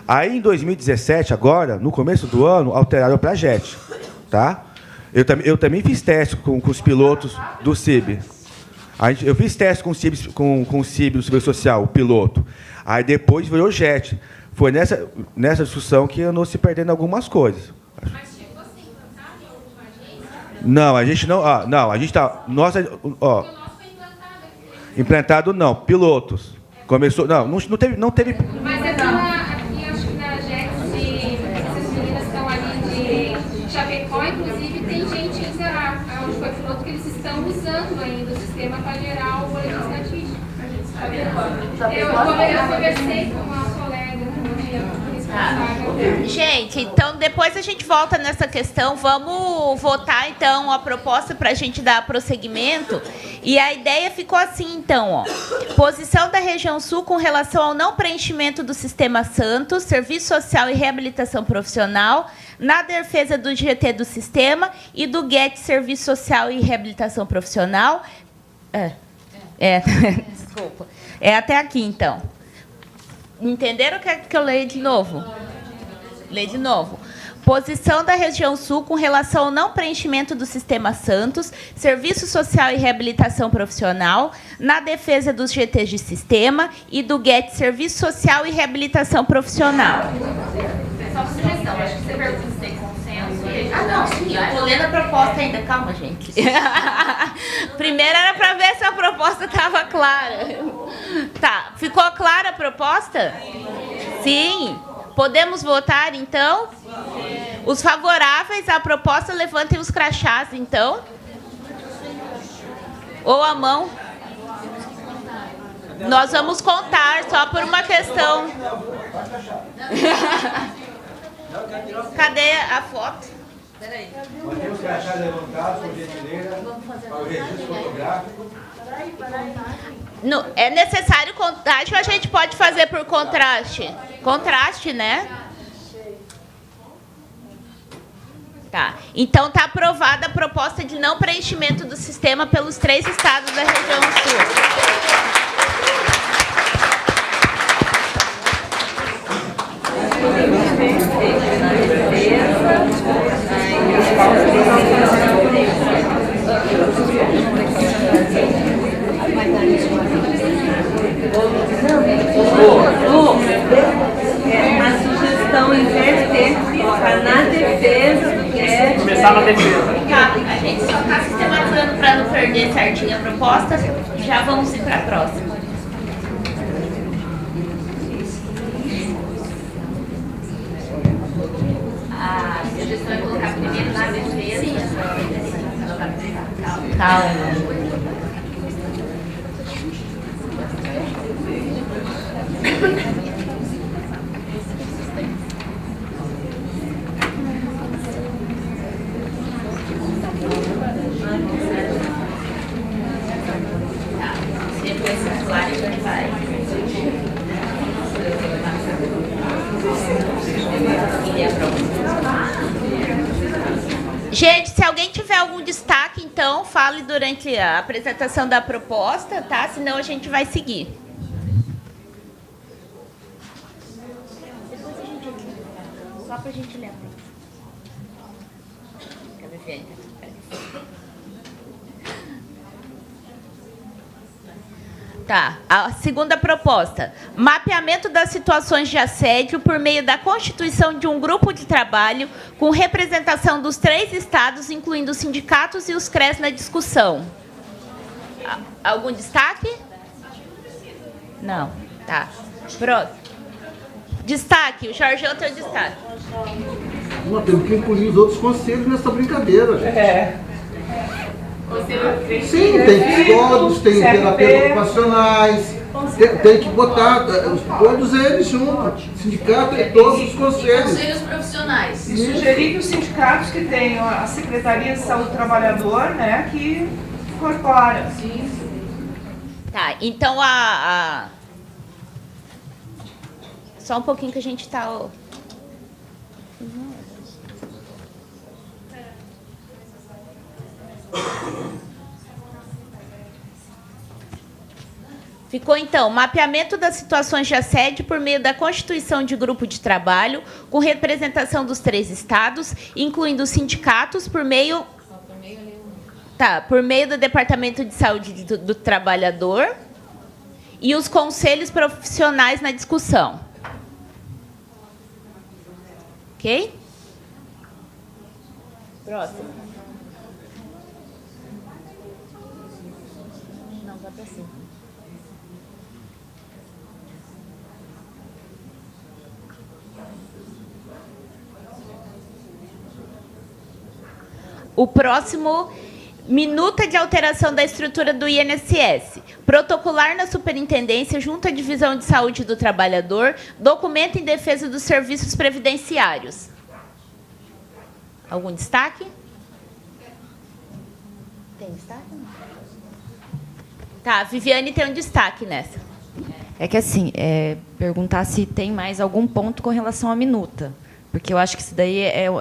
Aí, em 2017, agora, no começo do ano, alteraram para a JET. Tá? Eu também fiz teste com os pilotos do CIB. Eu fiz teste com o CIB do Serviço Social, o piloto. Aí, depois, virou JET. Foi nessa discussão que andou se perdendo algumas coisas. Mas chegou assim, tá? Em alguma agência? Não, a gente não... não, a gente está... Nossa, ó, implantado não, pilotos. Começou... Não teve... Mas é aqui, acho que na JET, essas meninas estão ali de Chapecó, inclusive, tem gente onde foi piloto que eles estão usando ainda o sistema para gerar o boletim estatístico. Eu conversei com uma colega responsável. Gente, então depois a gente volta nessa questão. Vamos votar, então, a proposta para a gente dar prosseguimento. E a ideia ficou assim, então, ó. Posição da região sul com relação ao não preenchimento do Sistema Santos, Serviço Social e Reabilitação Profissional, na defesa do GT do Sistema e do GET Serviço Social e Reabilitação Profissional. Desculpa. É até aqui, então. Entenderam o que é que eu leio de novo? Lê de novo. Posição da região sul com relação ao não preenchimento do Sistema Santos, Serviço Social e Reabilitação Profissional, na defesa dos GTs de Sistema e do GET Serviço Social e Reabilitação Profissional. Só sugestão, acho que você pergunta se tem consenso. Não, sim, eu estou lendo a proposta ainda. Calma, gente. Primeiro era para ver se a proposta estava clara. Tá, ficou clara a proposta? Sim. Podemos votar, então? Os favoráveis à proposta, levantem os crachás, então. Ou a mão. Nós vamos contar, só por uma questão. Cadê a foto? Peraí. Mantém os crachás levantados, por gentileza, para o registro fotográfico. Não, é necessário contagem ou a gente pode fazer por contraste? Contraste, né? Tá. Então está aprovada a proposta de não preenchimento do sistema pelos 3 estados da região sul. Uma sugestão inverter para na defesa do que é. Começar na defesa. Tá, a gente só está sistematizando para não perder certinho a proposta. Já vamos ir para a próxima. A sugestão é colocar primeiro na defesa. Calma. Gente, se alguém tiver algum destaque, então, fale durante a apresentação da proposta, tá? Senão a gente vai seguir. Depois a gente lê. Só pra gente ler a proposta. Tá, a segunda proposta. Mapeamento das situações de assédio por meio da constituição de um grupo de trabalho com representação dos 3 estados, incluindo os sindicatos e os CRES na discussão. Algum destaque? Não. Tá. Pronto. Destaque. O Jorge é o teu destaque. Nós temos que incluir os outros conselhos nessa brincadeira, gente. Sim, tem psicólogos, tem terapeutas ocupacionais, tem que botar todos eles juntos, sindicato e todos os conselhos. Conselhos profissionais. E sugerir que os sindicatos que tenham a Secretaria de Saúde do Trabalhador, né, que incorpora. Tá, então só um pouquinho que a gente está... Ficou, então, mapeamento das situações de assédio por meio da constituição de grupo de trabalho com representação dos 3 estados, incluindo os sindicatos, por meio do Departamento de Saúde do Trabalhador e os conselhos profissionais na discussão. Ok? Próximo. Não, vai para cima. O próximo, minuta de alteração da estrutura do INSS. Protocolar na superintendência junto à Divisão de Saúde do Trabalhador, documento em defesa dos serviços previdenciários. Algum destaque? Tem destaque? Tá, a Viviane tem um destaque nessa. É que assim, perguntar se tem mais algum ponto com relação à minuta. Porque eu acho que isso daí é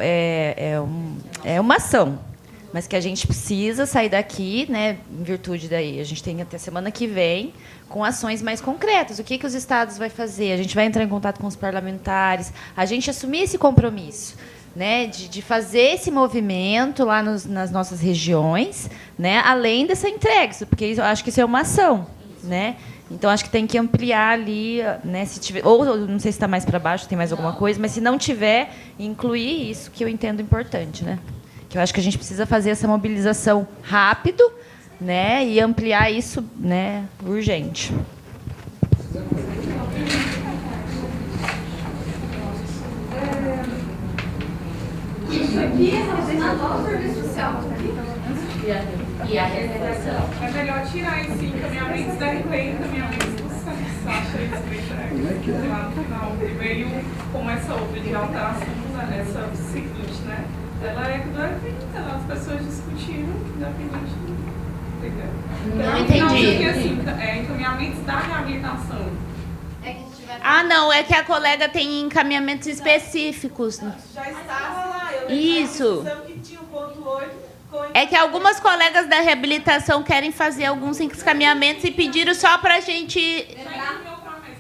uma ação. Mas que a gente precisa sair daqui, né, em virtude daí. A gente tem até semana que vem com ações mais concretas. O que os estados vão fazer? A gente vai entrar em contato com os parlamentares. A gente assumir esse compromisso, né, de fazer esse movimento lá nas nossas regiões, né, além dessa entrega. Porque eu acho que isso é uma ação, né? Então, acho que tem que ampliar ali, né, se tiver, ou não sei se está mais para baixo, tem mais alguma coisa, mas se não tiver, incluir isso que eu entendo importante, né? Que eu acho que a gente precisa fazer essa mobilização rápido, né, e ampliar isso, né, urgente. Isso aqui é relacionado ao serviço social. E a realização. É melhor tirar esse encaminhamento da replay e encaminhamento dos santos. Acho isso bem lá no final. Veio com essa outra de alteração, essa seguinte, né? Ela é gratuita, as pessoas discutiram, independente do. Entendeu? Não entendi. Porque, assim, encaminhamentos da reabilitação. Ah, não, é que a colega tem encaminhamentos específicos. Já estava lá, eu Isso. que tinha o ponto 8. É que algumas colegas da reabilitação querem fazer alguns encaminhamentos e pediram só para a gente...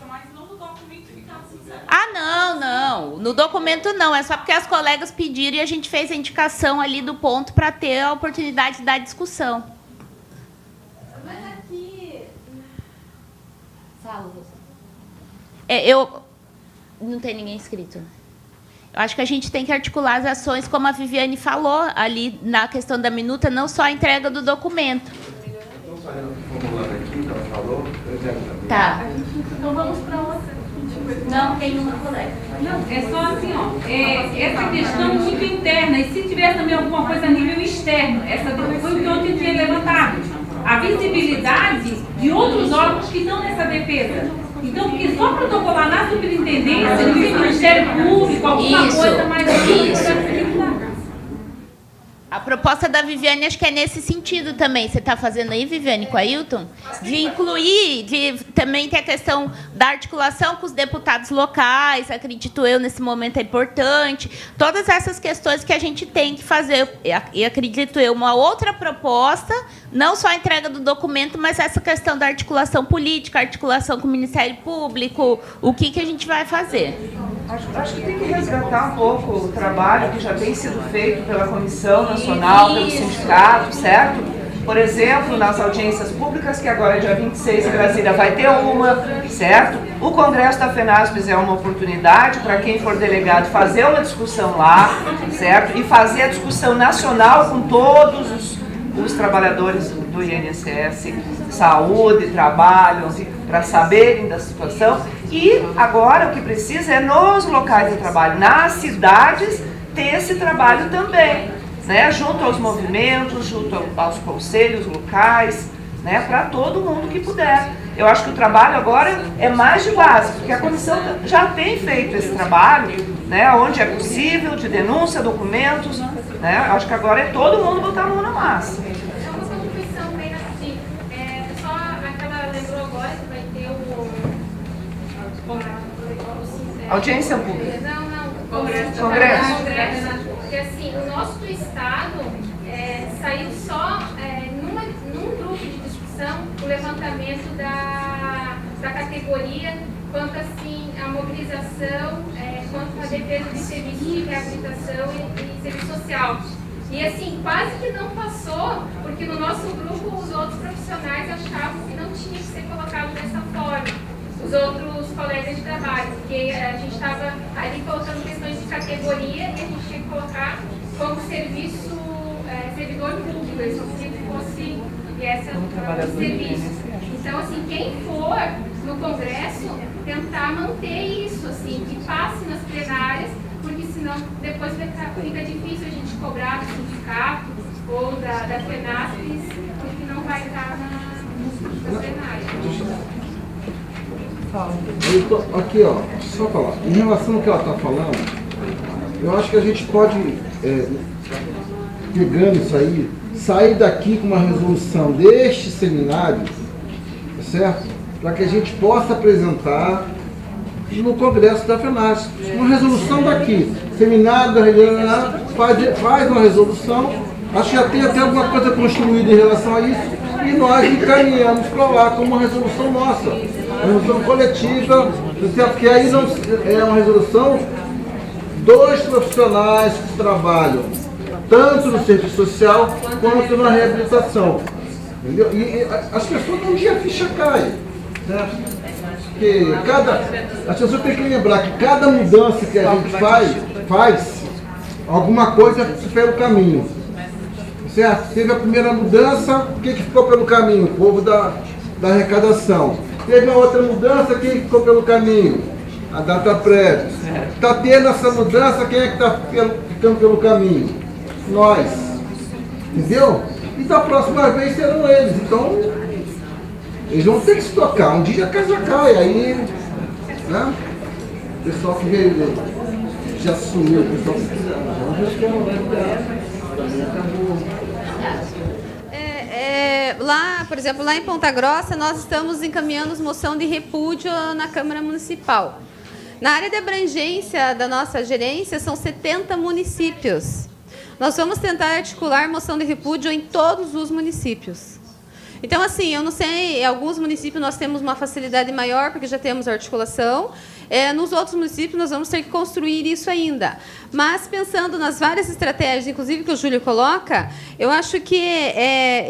Mas não no documento fica assim, certo? Ah, não. No documento não. É só porque as colegas pediram e a gente fez a indicação ali do ponto para ter a oportunidade da discussão. Mas aqui... Fala, Não tem ninguém inscrito. Eu acho que a gente tem que articular as ações, como a Viviane falou, ali na questão da minuta, não só a entrega do documento. Tá. Então vamos para outra. Não, tem uma colega. Não, é só assim, ó. Essa questão muito interna. E se tiver também alguma coisa a nível externo, essa foi o que ontem tinha levantado. A visibilidade de outros órgãos que estão nessa defesa. Então, porque só protocolar na superintendência, no Ministério Público, alguma coisa mais... A proposta da Viviane, acho que é nesse sentido também. Você está fazendo aí, Viviane, com a Ailton? De incluir, de também ter a questão da articulação com os deputados locais, acredito eu, nesse momento é importante. Todas essas questões que a gente tem que fazer, e acredito eu, uma outra proposta, não só a entrega do documento, mas essa questão da articulação política, articulação com o Ministério Público, o que a gente vai fazer. Acho que tem que resgatar um pouco o trabalho que já tem sido feito pela Comissão Nacional, pelo sindicato, certo? Por exemplo, nas audiências públicas, que agora é dia 26 em Brasília vai ter uma, certo? O Congresso da FENASPES é uma oportunidade para quem for delegado fazer uma discussão lá, certo? E fazer a discussão nacional com todos os trabalhadores do INSS, saúde, trabalho, para saberem da situação. E agora o que precisa é nos locais de trabalho, nas cidades, ter esse trabalho também, né? Junto aos movimentos, junto aos conselhos locais, né? Para todo mundo que puder. Eu acho que o trabalho agora é mais de base, porque a comissão já tem feito esse trabalho, né? Onde é possível, de denúncia, documentos, né? Acho que agora é todo mundo botar a mão na massa. Audiência pública. Não. Congresso. Porque assim, o nosso estado saiu só num grupo de discussão o levantamento da categoria quanto assim a mobilização, quanto a defesa de serviços de reabilitação e serviço social. E assim, quase que não passou, porque no nosso grupo os outros profissionais achavam que não tinha que ser colocado dessa forma. Os outros colegas de trabalho, porque a gente estava ali colocando questões de categoria e a gente tinha que colocar como serviço, servidor público, eles só queriam que fosse esse serviço. Então, assim, quem for no Congresso, tentar manter isso, assim, que passe nas plenárias, porque senão depois fica difícil a gente cobrar do sindicato ou da FENASPES, porque não vai estar nas plenárias. Aqui, ó, só falar. Em relação ao que ela está falando, eu acho que a gente pode, pegando isso aí, sair daqui com uma resolução deste seminário, tá certo? Para que a gente possa apresentar no Congresso da FENASPES. Uma resolução daqui. Seminário da reunião faz uma resolução. Acho que já tem até alguma coisa construída em relação a isso. E nós encaminhamos para lá como uma resolução nossa. Uma resolução coletiva, porque aí não é uma resolução dos profissionais que trabalham, tanto no serviço social quanto na reabilitação. Entendeu? E as pessoas não dia a ficha cai. Certo? Porque as pessoas têm que lembrar que cada mudança que a gente faz alguma coisa pelo caminho. Certo? Teve a primeira mudança, o que ficou pelo caminho? O povo da arrecadação. Teve a outra mudança, quem ficou pelo caminho? A data prévia. Está tendo essa mudança, quem é que está ficando pelo caminho? Nós. Entendeu? E da próxima vez serão eles. Então, eles vão ter que se tocar. Um dia a casa cai, aí, né? O pessoal que já sumiu, o pessoal lá, por exemplo, lá em Ponta Grossa, nós estamos encaminhando moção de repúdio na Câmara Municipal. Na área de abrangência da nossa gerência, são 70 municípios. Nós vamos tentar articular moção de repúdio em todos os municípios. Então, assim, eu não sei, em alguns municípios nós temos uma facilidade maior, porque já temos articulação. Nos outros municípios nós vamos ter que construir isso ainda. Mas, pensando nas várias estratégias, inclusive que o Júlio coloca, eu acho que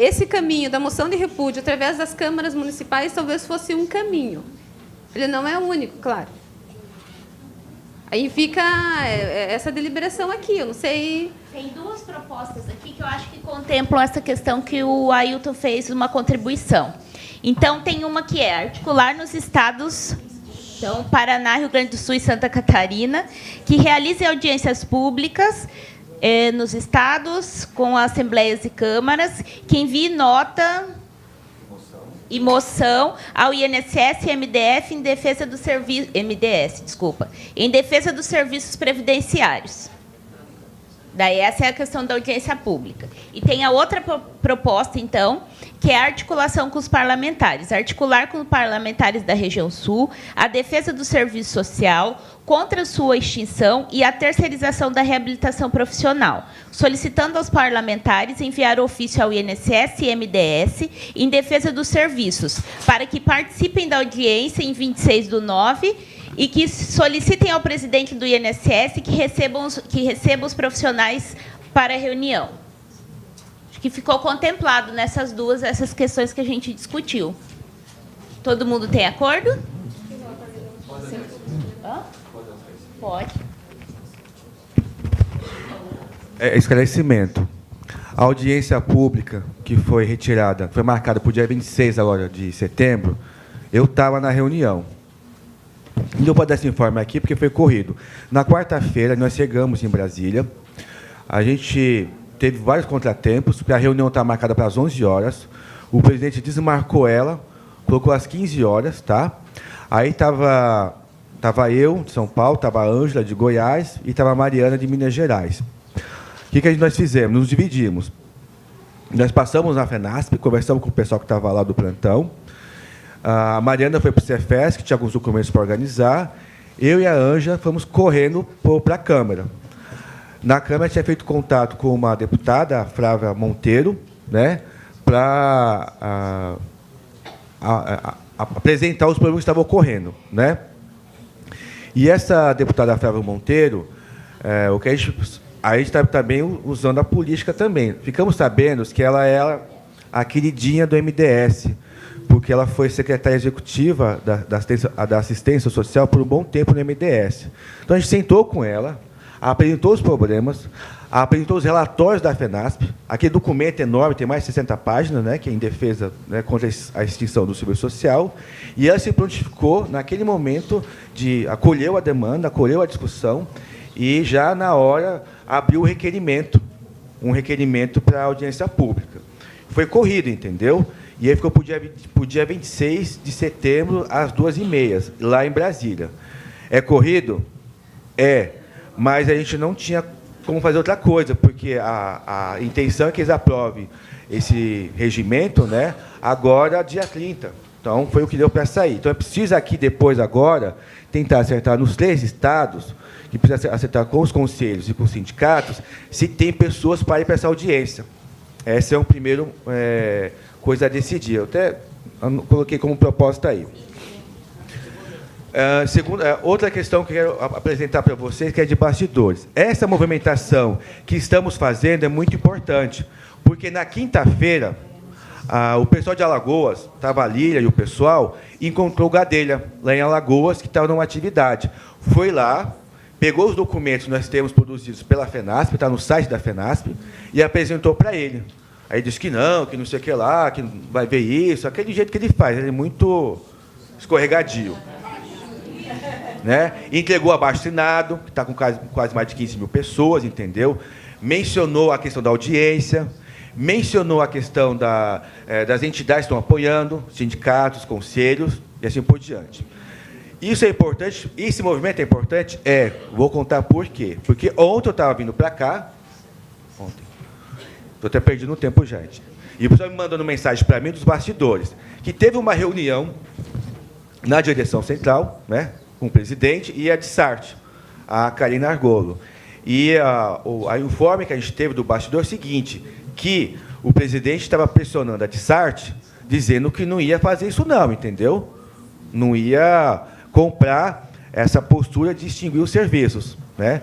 esse caminho da moção de repúdio através das câmaras municipais talvez fosse um caminho. Ele não é o único, claro. Aí fica essa deliberação aqui, eu não sei... Tem duas propostas aqui que eu acho que contemplam essa questão que o Ailton fez uma contribuição. Então, tem uma que é articular nos estados, então, Paraná, Rio Grande do Sul e Santa Catarina, que realizem audiências públicas nos estados, com assembleias e câmaras, que envie nota e moção ao INSS e MDF em defesa do serviço... MDS, desculpa. Em defesa dos serviços previdenciários. Daí essa é a questão da audiência pública. E tem a outra proposta, então, que é a articulação com os parlamentares. Articular com os parlamentares da região sul a defesa do serviço social contra sua extinção e a terceirização da reabilitação profissional, solicitando aos parlamentares enviar ofício ao INSS e MDS em defesa dos serviços, para que participem da audiência em 26/9 e que solicitem ao presidente do INSS que recebam os profissionais para a reunião. Acho que ficou contemplado nessas essas questões que a gente discutiu. Todo mundo tem acordo? Sim. Pode. Esclarecimento. A audiência pública que foi retirada, foi marcada para o dia 26 agora de setembro, eu estava na reunião. Não vou dar esse informe aqui, porque foi corrido. Na quarta-feira, nós chegamos em Brasília. A gente teve vários contratempos, porque a reunião está marcada para as 11 horas. O presidente desmarcou ela, colocou às 15 horas. Tá? Aí estava eu, de São Paulo, estava a Ângela, de Goiás, e estava a Mariana, de Minas Gerais. O que nós fizemos? Nos dividimos. Nós passamos na FENASP, conversamos com o pessoal que estava lá do plantão. A Mariana foi para o Cefes, que tinha alguns documentos para organizar. Eu e a Ângela fomos correndo para a Câmara. Na Câmara, tinha feito contato com uma deputada, a Flávia Monteiro, né, para apresentar os problemas que estavam ocorrendo. Né? E essa deputada Flávia Monteiro, o que a gente está também usando a política também. Ficamos sabendo que ela é a queridinha do MDS, porque ela foi secretária executiva da assistência social por um bom tempo no MDS. Então, a gente sentou com ela, apresentou os problemas, apresentou os relatórios da FENASP. Aquele documento enorme, tem mais de 60 páginas, né, que é em defesa, né, contra a extinção do serviço social. E ela se prontificou, naquele momento, acolheu a demanda, acolheu a discussão, e, já na hora, abriu um requerimento para a audiência pública. Foi corrido, entendeu? E aí ficou para o dia 26 de setembro, às 2h30, lá em Brasília. É corrido? É, mas a gente não tinha como fazer outra coisa, porque a intenção é que eles aprovem esse regimento, né, agora, dia 30. Então, foi o que deu para sair. Então, é preciso aqui, depois, agora, tentar acertar nos 3 estados, que precisa acertar com os conselhos e com os sindicatos, se tem pessoas para ir para essa audiência. Essa é um primeiro... coisa a decidir. Eu até coloquei como proposta aí. Outra questão que eu quero apresentar para vocês, que é de bastidores. Essa movimentação que estamos fazendo é muito importante, porque na quinta-feira, o pessoal de Alagoas, estava a Lília e o pessoal, encontrou o Gadelha, lá em Alagoas, que estava numa atividade. Foi lá, pegou os documentos que nós temos produzidos pela FENASP, está no site da FENASP, e apresentou para ele. Aí disse que não sei o que lá, que não vai ver isso, aquele jeito que ele faz, ele é muito escorregadio. Né? Entregou abaixo-assinado, que está com quase mais de 15 mil pessoas, entendeu? Mencionou a questão da audiência, mencionou a questão das entidades que estão apoiando, sindicatos, conselhos, e assim por diante. Isso é importante, esse movimento é importante? Vou contar por quê. Porque ontem eu estava vindo para cá, estou até perdendo tempo, gente. E o pessoal me mandando mensagem para mim dos bastidores, que teve uma reunião na direção central, né, com o presidente e a DSART, a Karina Argolo. E o informe que a gente teve do bastidor é o seguinte, que o presidente estava pressionando a DSART, dizendo que não ia fazer isso não, entendeu? Não ia comprar essa postura de extinguir os serviços, né?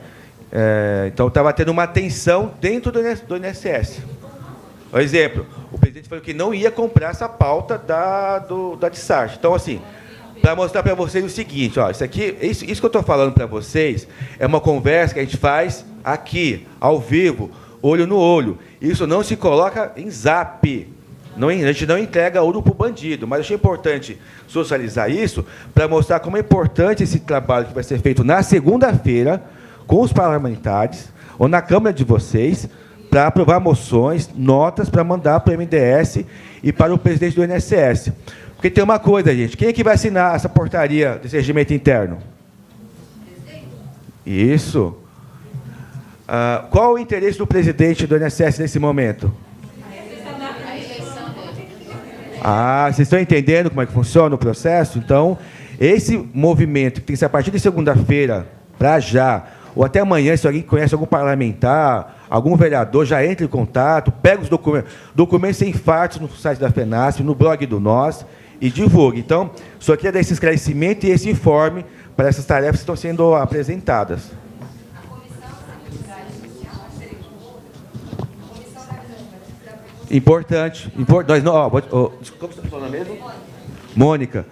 Então, estava tendo uma tensão dentro do INSS. Por exemplo, o presidente falou que não ia comprar essa pauta da DSART. Então, assim, para mostrar para vocês o seguinte, ó, isso que eu estou falando para vocês é uma conversa que a gente faz aqui, ao vivo, olho no olho. Isso não se coloca em zap. A gente não entrega ouro para o bandido, mas achei importante socializar isso para mostrar como é importante esse trabalho que vai ser feito na segunda-feira com os parlamentares ou na Câmara de vocês para aprovar moções, notas para mandar para o MDS e para o presidente do INSS. Porque tem uma coisa, gente, quem é que vai assinar essa portaria desse regimento interno? Isso. Qual o interesse do presidente do INSS nesse momento? Vocês estão entendendo como é que funciona o processo? Então, esse movimento que tem que ser a partir de segunda-feira para já, ou até amanhã, se alguém conhece algum parlamentar, algum vereador, já entre em contato, pega os documentos sem fartos no site da FENASP, no blog do Nós, e divulgue. Então, só queria dar esse esclarecimento e esse informe para essas tarefas que estão sendo apresentadas. Importante. Nós não, como você está falando mesmo? Mônica,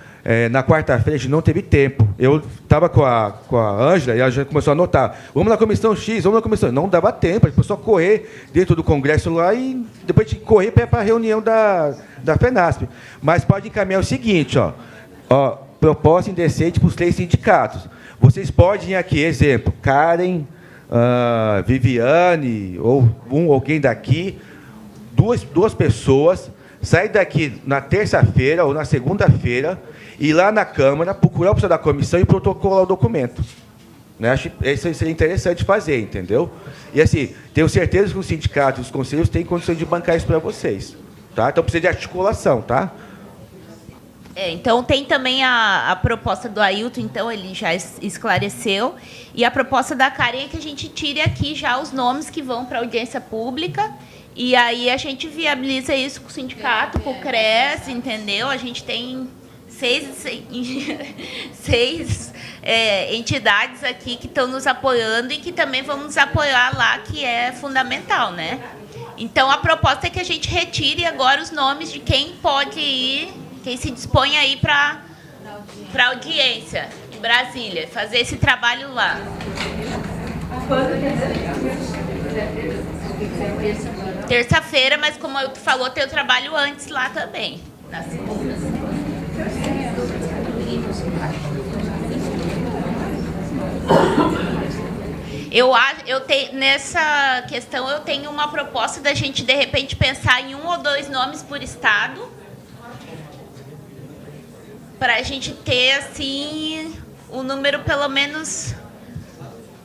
na quarta-feira a gente não teve tempo. Eu estava com a Ângela e ela já começou a anotar. Vamos na comissão X, vamos na comissão... Não dava tempo, a gente começou a correr dentro do Congresso lá e depois tinha que correr para a reunião da FENASP. Mas pode encaminhar o seguinte, proposta indecente para os 3 sindicatos. Vocês podem ir aqui, exemplo, Karen, Viviane, ou alguém daqui... Duas pessoas, sair daqui na terça-feira ou na segunda-feira, ir lá na Câmara, procurar o pessoal da comissão e protocolar o documento. Né? Acho que isso seria interessante fazer, entendeu? E, assim, tenho certeza que os sindicatos e os conselhos têm condições de bancar isso para vocês. Tá? Então, precisa de articulação, tá? Então, tem também a proposta do Ailton, então, ele já esclareceu. E a proposta da Karen é que a gente tire aqui já os nomes que vão para a audiência pública. E aí a gente viabiliza isso com o sindicato, com o CRES, entendeu? A gente tem seis entidades aqui que estão nos apoiando e que também vão nos apoiar lá, que é fundamental, né? Então, a proposta é que a gente retire agora os nomes de quem pode ir, quem se dispõe a ir para a audiência em Brasília, fazer esse trabalho lá. Terça-feira, mas como eu falou, tem o trabalho antes lá também, na segunda. Nessa questão, eu tenho uma proposta da gente, de repente, pensar em 1 ou 2 nomes por estado, para a gente ter, assim, um número, pelo menos,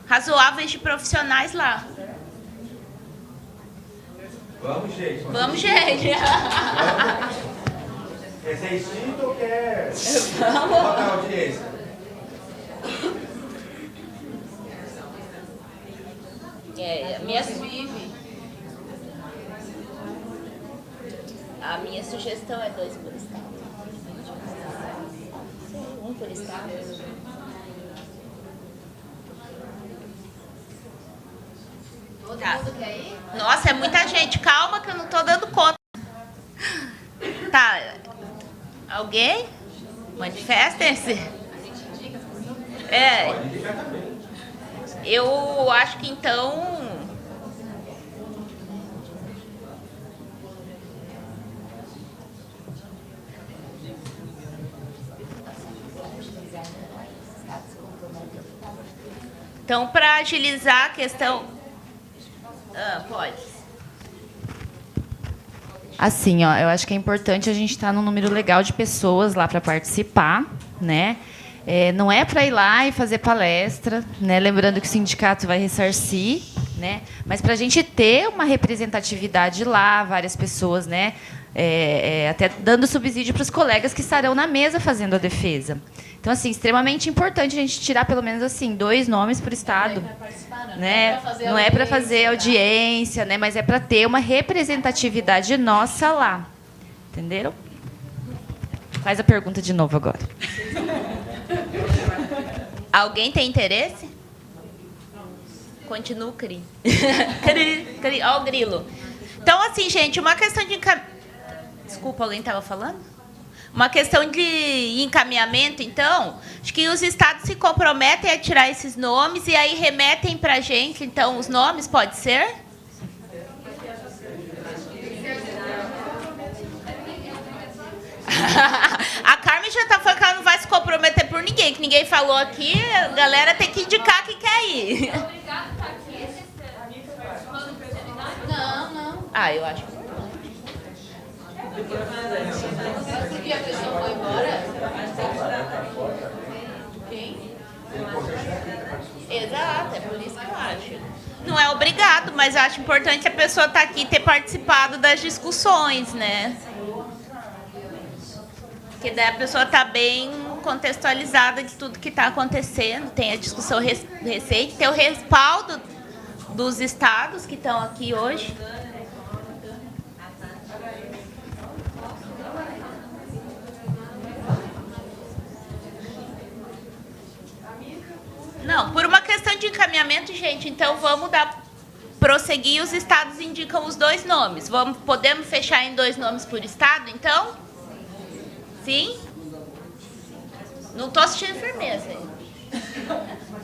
razoáveis de profissionais lá. Vamos, gente. Vamos, gente. Quer ser extinto ou quer Vamos. botar a audiência? A minha sugestão é 2 por estado. 1 por estado. Todo mundo quer ir? Nossa, é muita gente. Calma que eu não estou dando conta. Tá. Alguém? Manifestem-se. Eu acho que, então... Então, para agilizar a questão... pode. Assim, eu acho que é importante a gente estar num número legal de pessoas lá para participar, né? Não é para ir lá e fazer palestra, né? Lembrando que o sindicato vai ressarcir, né? Mas para a gente ter uma representatividade lá, várias pessoas, né? Até dando subsídio para os colegas que estarão na mesa fazendo a defesa. Então, assim, extremamente importante a gente tirar pelo menos assim 2 nomes por estado, né? Não é para fazer audiência, né? Mas é para ter uma representatividade nossa lá, entenderam? Faz a pergunta de novo agora. Alguém tem interesse? Continua o CRI. CRI. Ó o grilo. Então, assim, gente, uma questão de... Desculpa, alguém estava falando? Uma questão de encaminhamento, então, acho que os estados se comprometem a tirar esses nomes e aí remetem para a gente, então, os nomes, pode ser? A Carmen já está falando que ela não vai se comprometer por ninguém, que ninguém falou aqui, a galera tem que indicar que quer ir. Não. Ah, eu acho que não. Porque a pessoa foi embora? Quem? Exato, é por isso que eu acho. Não é obrigado, mas eu acho importante a pessoa estar aqui e ter participado das discussões, né? Porque daí a pessoa está bem contextualizada de tudo que está acontecendo, tem a discussão recente, tem o respaldo dos estados que estão aqui hoje. Não, por uma questão de encaminhamento, gente, então vamos prosseguir, os estados indicam os 2 nomes. Podemos fechar em 2 nomes por estado, então? Sim? Não estou assistindo firmeza.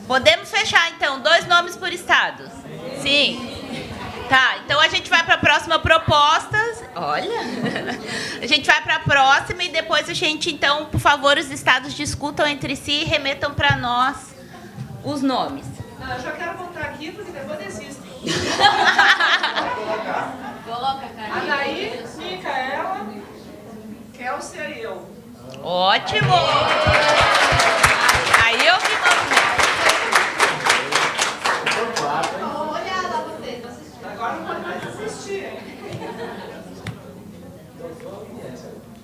Podemos fechar, então, 2 nomes por estado? Sim. Tá, então a gente vai para a próxima proposta. Olha. A gente vai para a próxima e depois a gente, então, por favor, os estados discutam entre si e remetam para nós os nomes. Não, eu já quero voltar aqui porque depois desisto. Coloca, cara. Anaí, Micaela, Kelsey e eu. Ótimo! Aí eu me mando. Olha lá você. Agora não pode mais assistir.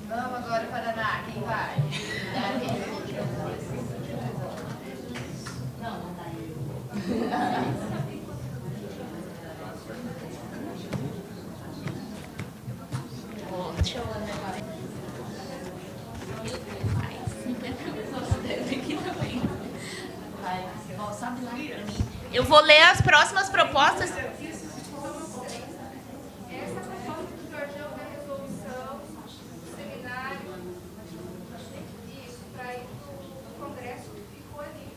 Vamos agora, Paraná. Quem vai? Deixa eu olhar. Eu vou ler as próximas propostas. Essa proposta do torneio da resolução, seminário, isso, para ir para o Congresso ficou ali.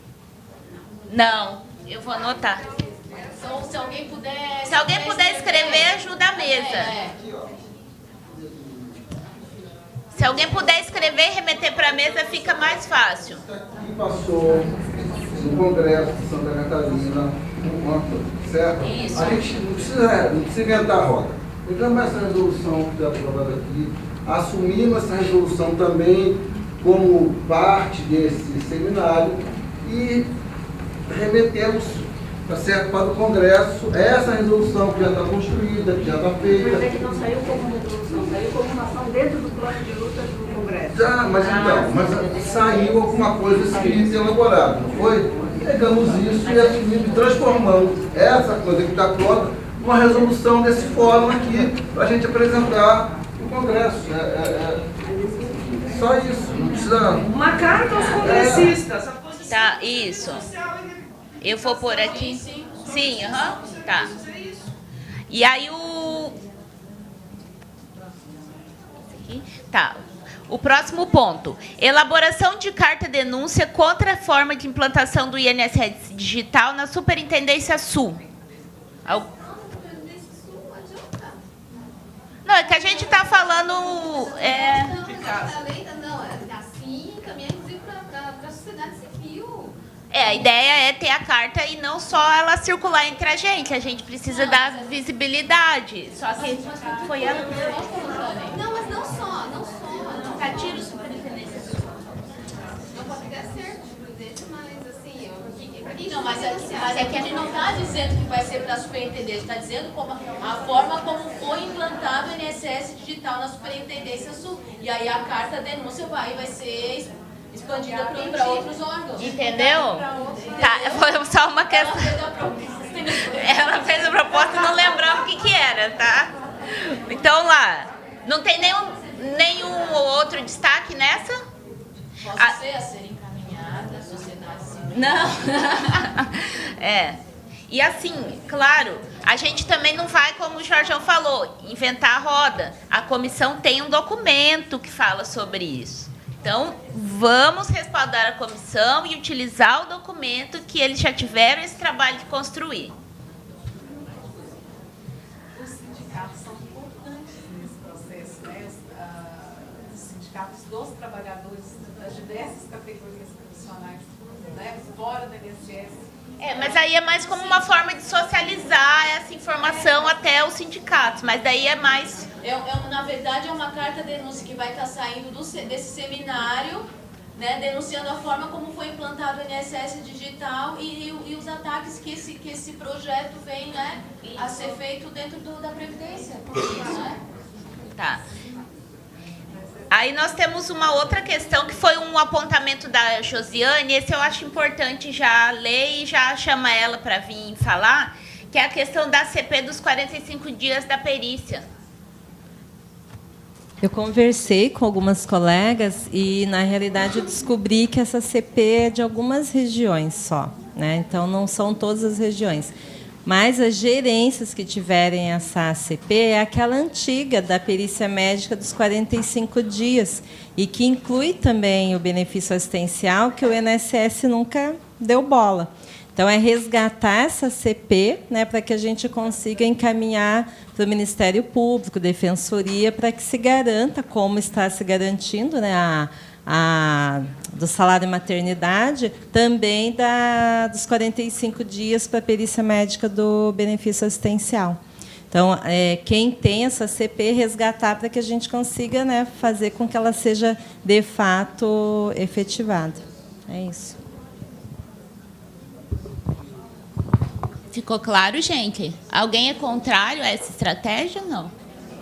Não, eu vou anotar. Então, se alguém puder... Se alguém puder escrever, ajuda a mesa. Se alguém puder escrever e remeter para a mesa, fica mais fácil. Que passou no Congresso de Santa Catarina, certo? Isso. A gente não precisa inventar a roda. Pegamos essa resolução que está aprovada aqui, assumimos essa resolução também como parte desse seminário e remetemos, tá certo, para o Congresso essa resolução que já está construída, que já está feita. Mas é que não saiu como resolução, saiu como uma ação dentro do plano de luta do Congresso. Já, mas então, mas saiu alguma coisa escrita e elaborada, não foi? Pegamos isso e assumimos, transformamos essa coisa que está pronta numa resolução desse fórum aqui para a gente apresentar no Congresso. Só isso, não precisa... Uma carta aos congressistas. Tá, isso. Eu vou pôr aqui. Sim, aham. Tá. E aí o... Tá. O próximo ponto. Elaboração de carta-denúncia contra a forma de implantação do INSS digital na Superintendência Sul. Não, é que a gente está falando... Assim, encaminhar inclusive para a sociedade civil. A ideia é ter a carta e não só ela circular entre a gente. A gente precisa dar visibilidade. Só que foi ela que fez. Não, mas não só. Tá, tira o Superintendência Sul. Não pode ficar certo, mas assim, Não, mas é que a gente não está dizendo que vai ser para a superintendência, está dizendo como a forma como foi implantado o INSS digital na Superintendência Sul. E aí a carta denúncia vai ser expandida para outros órgãos. Entendeu? Tá, foi só uma questão. Ela fez a proposta e não lembrava o que era, tá? Então lá, não tem nenhum... Nenhum outro destaque nessa? Posso ser a ser encaminhada à sociedade civil? Não. E assim, claro, a gente também não vai, como o Jorjão falou, inventar a roda. A comissão tem um documento que fala sobre isso. Então, vamos respaldar a comissão e utilizar o documento que eles já tiveram esse trabalho de construir. Os sindicatos são importantes nesse processo, né? Os sindicatos dos trabalhadores das diversas categorias profissionais, né? Fora da INSS. Mas aí é mais como uma forma de socializar essa informação até os sindicatos, mas daí é mais... Na verdade, é uma carta denúncia que vai estar saindo desse seminário, né, denunciando a forma como foi implantado o INSS digital e os ataques que esse projeto vem, né, a ser feito dentro da Previdência. Né? Tá. Aí nós temos uma outra questão, que foi um apontamento da Josiane, esse eu acho importante já ler e já chama ela para vir falar, que é a questão da CP dos 45 dias da perícia. Eu conversei com algumas colegas e, na realidade, eu descobri que essa CP é de algumas regiões só, né? Então, não são todas as regiões. Mas as gerências que tiverem essa ACP é aquela antiga da perícia médica dos 45 dias e que inclui também o benefício assistencial, que o INSS nunca deu bola. Então, é resgatar essa CP, né, para que a gente consiga encaminhar para o Ministério Público, Defensoria, para que se garanta, como está se garantindo, né, do salário e maternidade, também dos 45 dias para a perícia médica do benefício assistencial. Então, quem tem essa CP, resgatar para que a gente consiga, né, fazer com que ela seja, de fato, efetivada. É isso. Ficou claro, gente? Alguém é contrário a essa estratégia? Não.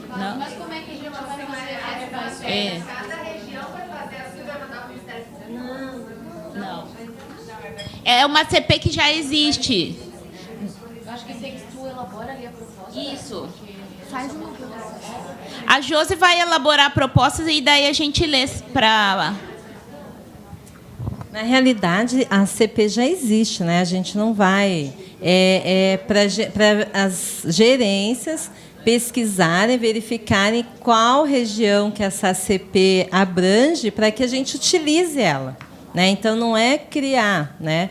Não? Mas como é que a gente vai fazer? Cada região vai fazer assim, vai mandar para o Ministério Público? Não. É uma CP que já existe. Eu acho que tem que tu elabora ali a proposta. Isso. Faz uma proposta. A Josi vai elaborar propostas e daí a gente lê para... Na realidade, a CP já existe, né? A gente não vai... para as gerências pesquisarem, verificarem qual região que essa CP abrange para que a gente utilize ela, né? Então, não é criar, né?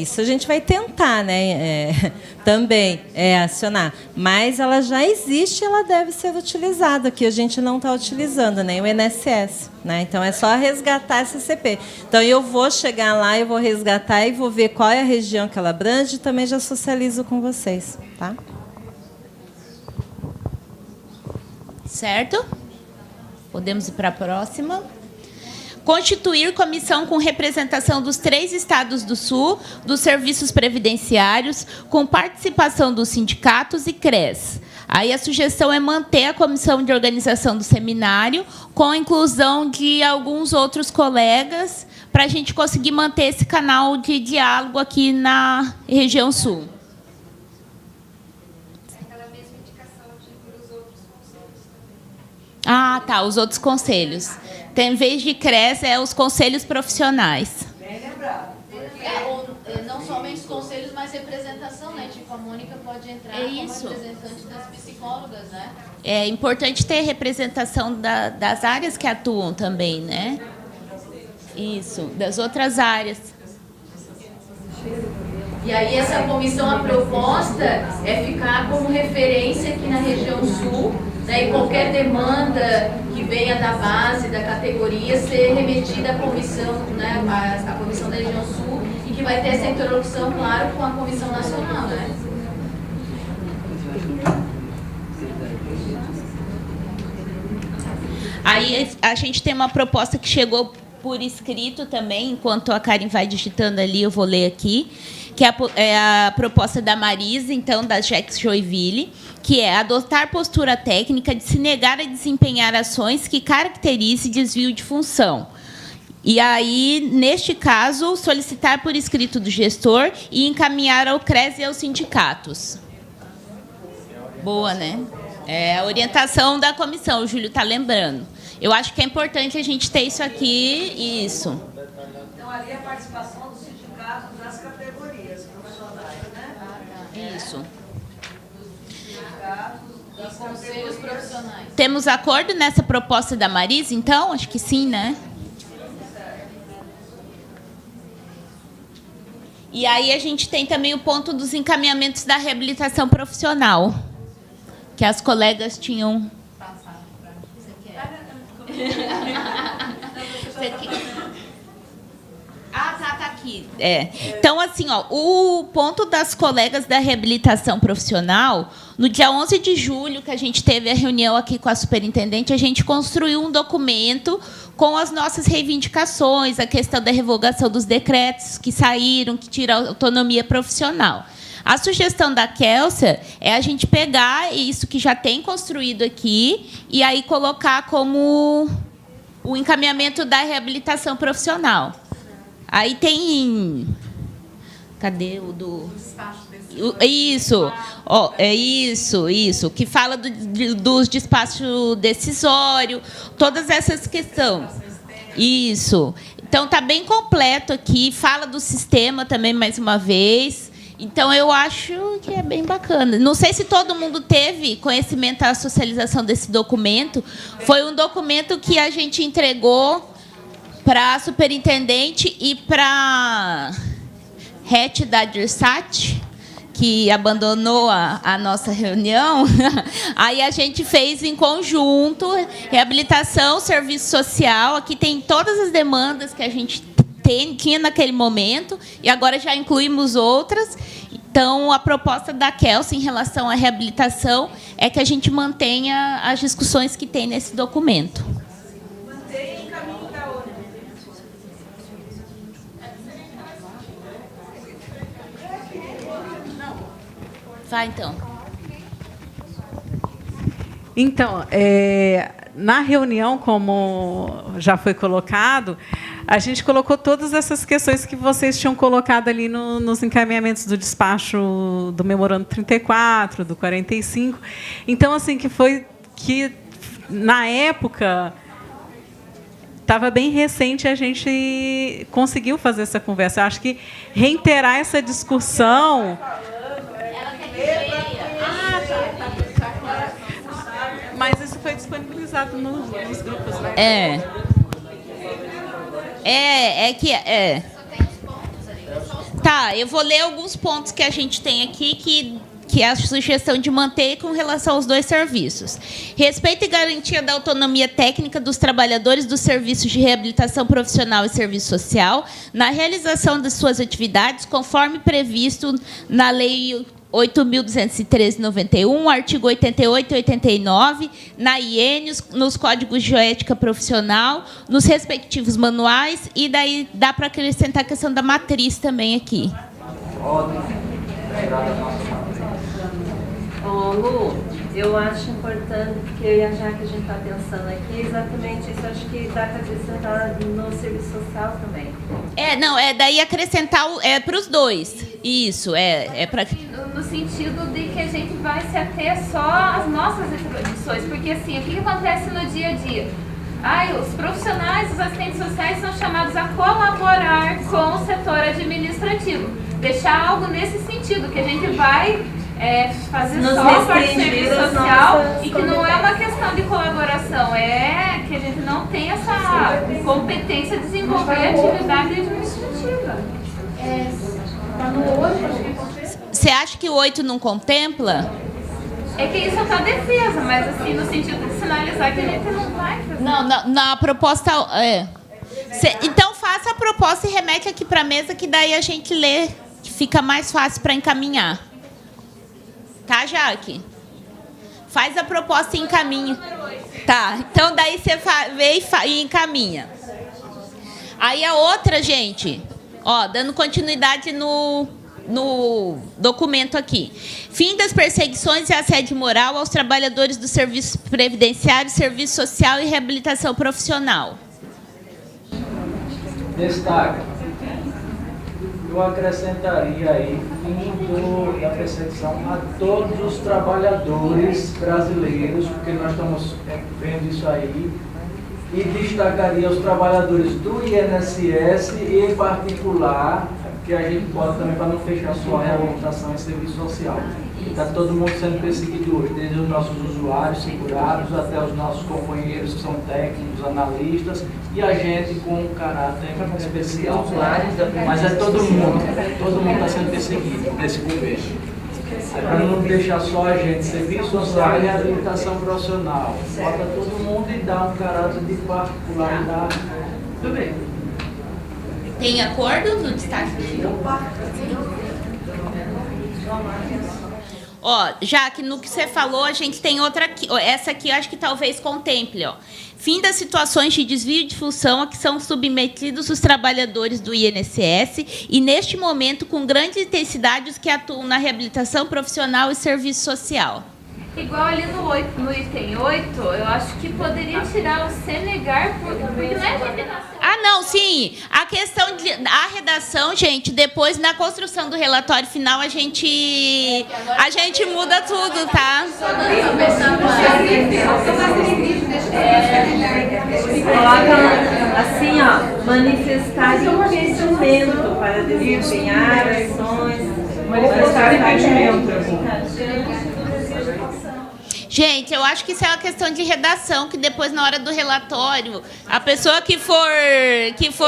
Isso a gente vai tentar, né? Também acionar. Mas ela já existe, ela deve ser utilizada, que a gente não está utilizando, nem o INSS. Né? Então, é só resgatar essa CP. Então, eu vou chegar lá, eu vou resgatar e vou ver qual é a região que ela abrange e também já socializo com vocês. Tá? Certo? Podemos ir para a próxima. Constituir comissão com representação dos 3 estados do Sul, dos serviços previdenciários, com participação dos sindicatos e CRES. Aí a sugestão é manter a comissão de organização do seminário, com a inclusão de alguns outros colegas, para a gente conseguir manter esse canal de diálogo aqui na região Sul. Aquela mesma indicação para os outros conselhos também. Ah, tá, os outros conselhos. Em vez de CRES, os conselhos profissionais. Bem lembrado. Não somente os conselhos, mas representação, né? Tipo, a Mônica pode entrar como representante das psicólogas, né? É importante ter representação das áreas que atuam também, né? Isso, das outras áreas. E aí essa comissão, a proposta é ficar como referência aqui na região Sul, né, e qualquer demanda que venha da base, da categoria, ser remetida à comissão, né, à comissão da região Sul, e que vai ter essa interlocução, claro, com a comissão nacional, né? Aí a gente tem uma proposta que chegou por escrito também, enquanto a Karen vai digitando ali, eu vou ler aqui, que é a proposta da Marisa, então, da Jex Joinville, que é adotar postura técnica de se negar a desempenhar ações que caracterize desvio de função. E aí, neste caso, solicitar por escrito do gestor e encaminhar ao CRES e aos sindicatos. Boa, né? É a orientação da comissão, o Júlio está lembrando. Eu acho que é importante a gente ter isso aqui, isso. Então, ali a participação dos sindicatos das categorias profissionais, né? Isso. Dos conselhos profissionais. Temos acordo nessa proposta da Marisa, então? Acho que sim, né? E aí a gente tem também o ponto dos encaminhamentos da reabilitação profissional, que as colegas tinham... Você quer? Ah, tá aqui. Então, assim, ó, o ponto das colegas da reabilitação profissional, no dia 11 de julho, que a gente teve a reunião aqui com a superintendente, a gente construiu um documento com as nossas reivindicações, a questão da revogação dos decretos que saíram, que tiram a autonomia profissional. A sugestão da Kélcia é a gente pegar isso que já tem construído aqui e aí colocar como o encaminhamento da reabilitação profissional. Aí tem... Cadê o do... Isso. Ó, é isso. Que fala dos despachos decisórios, todas essas questões. Isso. Então, está bem completo aqui. Fala do sistema também, mais uma vez. Então, eu acho que é bem bacana. Não sei se todo mundo teve conhecimento da socialização desse documento. Foi um documento que a gente entregou para a superintendente e para a RET da DIRSAT, que abandonou a nossa reunião. Aí a gente fez em conjunto reabilitação, serviço social. Aqui tem todas as demandas que a gente tinha naquele momento e agora já incluímos outras. Então, a proposta da Kélcia em relação à reabilitação é que a gente mantenha as discussões que tem nesse documento. Mantenha o caminho da ONU. Vai, então. Então, na reunião, como já foi colocado, a gente colocou todas essas questões que vocês tinham colocado ali nos encaminhamentos do despacho do memorando 34, do 45. Então, assim, que na época estava bem recente, a gente conseguiu fazer essa conversa. Eu acho que reiterar essa discussão... Mas isso foi disponibilizado nos grupos, né? Tá, eu vou ler alguns pontos que a gente tem aqui que é a sugestão de manter com relação aos dois serviços. Respeito e garantia da autonomia técnica dos trabalhadores dos serviços de reabilitação profissional e serviço social na realização de suas atividades, conforme previsto na Lei 8.213/91, artigo 88 e 89, na IENES, nos códigos de ética profissional, nos respectivos manuais, e daí dá para acrescentar a questão da matriz também aqui. Lu, eu acho importante, porque já que a gente está pensando aqui, exatamente isso, acho que dá para acrescentar no serviço social também. Daí acrescentar para os dois. Isso, para... No sentido de que a gente vai se ater só às nossas atribuições, porque assim, o que acontece no dia a dia? Os profissionais, os assistentes sociais são chamados a colaborar com o setor administrativo. Deixar algo nesse sentido, que a gente vai fazer só parte do serviço social e que não é uma questão de colaboração, é que a gente não tem essa competência de desenvolver a atividade administrativa. Você acha que o 8 não contempla? É que isso é a defesa, mas assim, no sentido de sinalizar que a gente não vai fazer. Não, na proposta... Então, faça a proposta e remete aqui para a mesa, que daí a gente lê, que fica mais fácil para encaminhar. Tá, Jaque? Faz a proposta e encaminha. Tá, então daí você vê e encaminha. Aí a outra, gente, dando continuidade no documento aqui. Fim das perseguições e assédio moral aos trabalhadores do serviço previdenciário, serviço social e reabilitação profissional. Destaque. Eu acrescentaria aí fim da perseguição a todos os trabalhadores brasileiros, porque nós estamos vendo isso aí, e destacaria os trabalhadores do INSS e, em particular, que a gente pode também, para não fechar só a reabilitação em serviço social. Está todo mundo sendo perseguido hoje, desde os nossos usuários segurados até os nossos companheiros que são técnicos, analistas, e a gente com um caráter especial. Mas é todo mundo está sendo perseguido nesse governo. Para não deixar só a gente, serviço social e reabilitação profissional. Bota todo mundo e dá um caráter de particularidade. Tudo bem. Tem acordo no destaque? Ó, já que no que você falou, a gente tem outra aqui. Essa aqui eu acho que talvez contemple, ó. Fim das situações de desvio de função a que são submetidos os trabalhadores do INSS e, neste momento, com grande intensidade, os que atuam na reabilitação profissional e serviço social. Igual ali no item 8, eu acho que poderia tirar o se negar, porque não é redação. Ah, não, sim. A questão da redação, gente, depois na construção do relatório final a gente muda tudo, tá? Coloca assim, ó, manifestar impedimento para desempenhar ações. Manifestar impedimento. Gente, eu acho que isso é uma questão de redação, que depois, na hora do relatório, a pessoa que for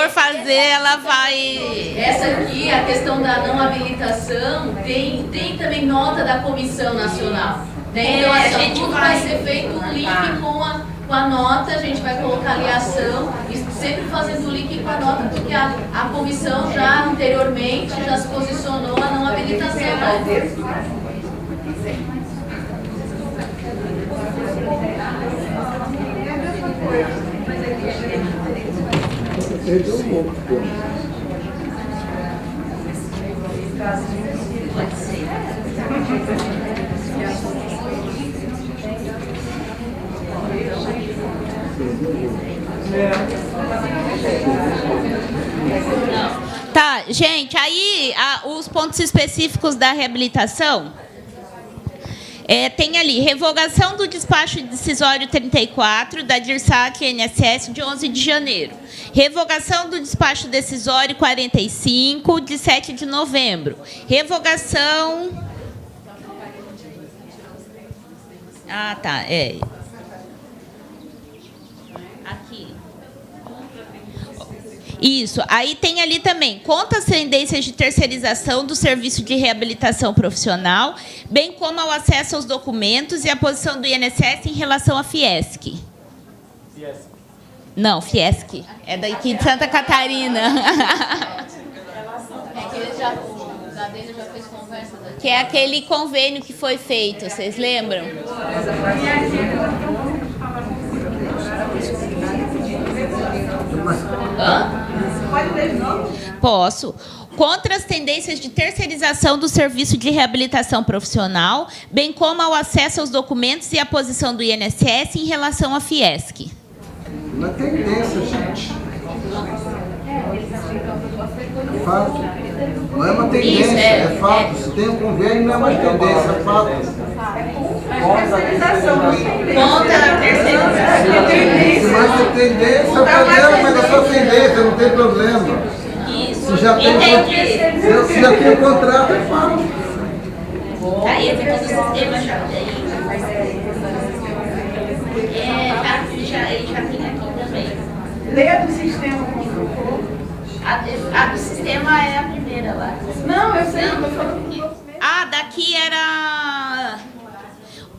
fazer, ela vai... Essa aqui, a questão da não habilitação, tem também nota da Comissão Nacional. Então, assim, tudo vai ser feito um link com a nota, a gente vai colocar ali a ação, e sempre fazendo o link com a nota, porque a comissão já anteriormente já se posicionou a não habilitação. Perdeu um pouco. Tá, gente, aí os pontos específicos da reabilitação. Tem ali, revogação do despacho decisório 34 da DIRSAC INSS de 11 de janeiro. Revogação do despacho decisório 45 de 7 de novembro. Revogação... Ah, tá, Aqui. Isso. Aí tem ali também contra as tendências de terceirização do serviço de reabilitação profissional, bem como ao acesso aos documentos e a posição do INSS em relação à Fiesc. Não, Fiesc. É daqui de Santa Catarina. Que é aquele convênio que foi feito, vocês lembram? Pode ler de novo? Posso. Contra as tendências de terceirização do serviço de reabilitação profissional, bem como ao acesso aos documentos e a posição do INSS em relação à Fiesc. Não é tendência, gente. É fato. Não é uma tendência, Isso, é fato. Se tem um convênio, não é mais tendência, é fato. Contra a terceirização. Se mais é tendência, perdeu, mas é só tendência, não tem problema. Isso. Se já tem o contrato, é fato. Tá, esse é todo o sistema já. Já tem aqui também. Leia do sistema como ficou. A do sistema é a primeira lá. Não, eu sei, eu tô falando com você. Daqui era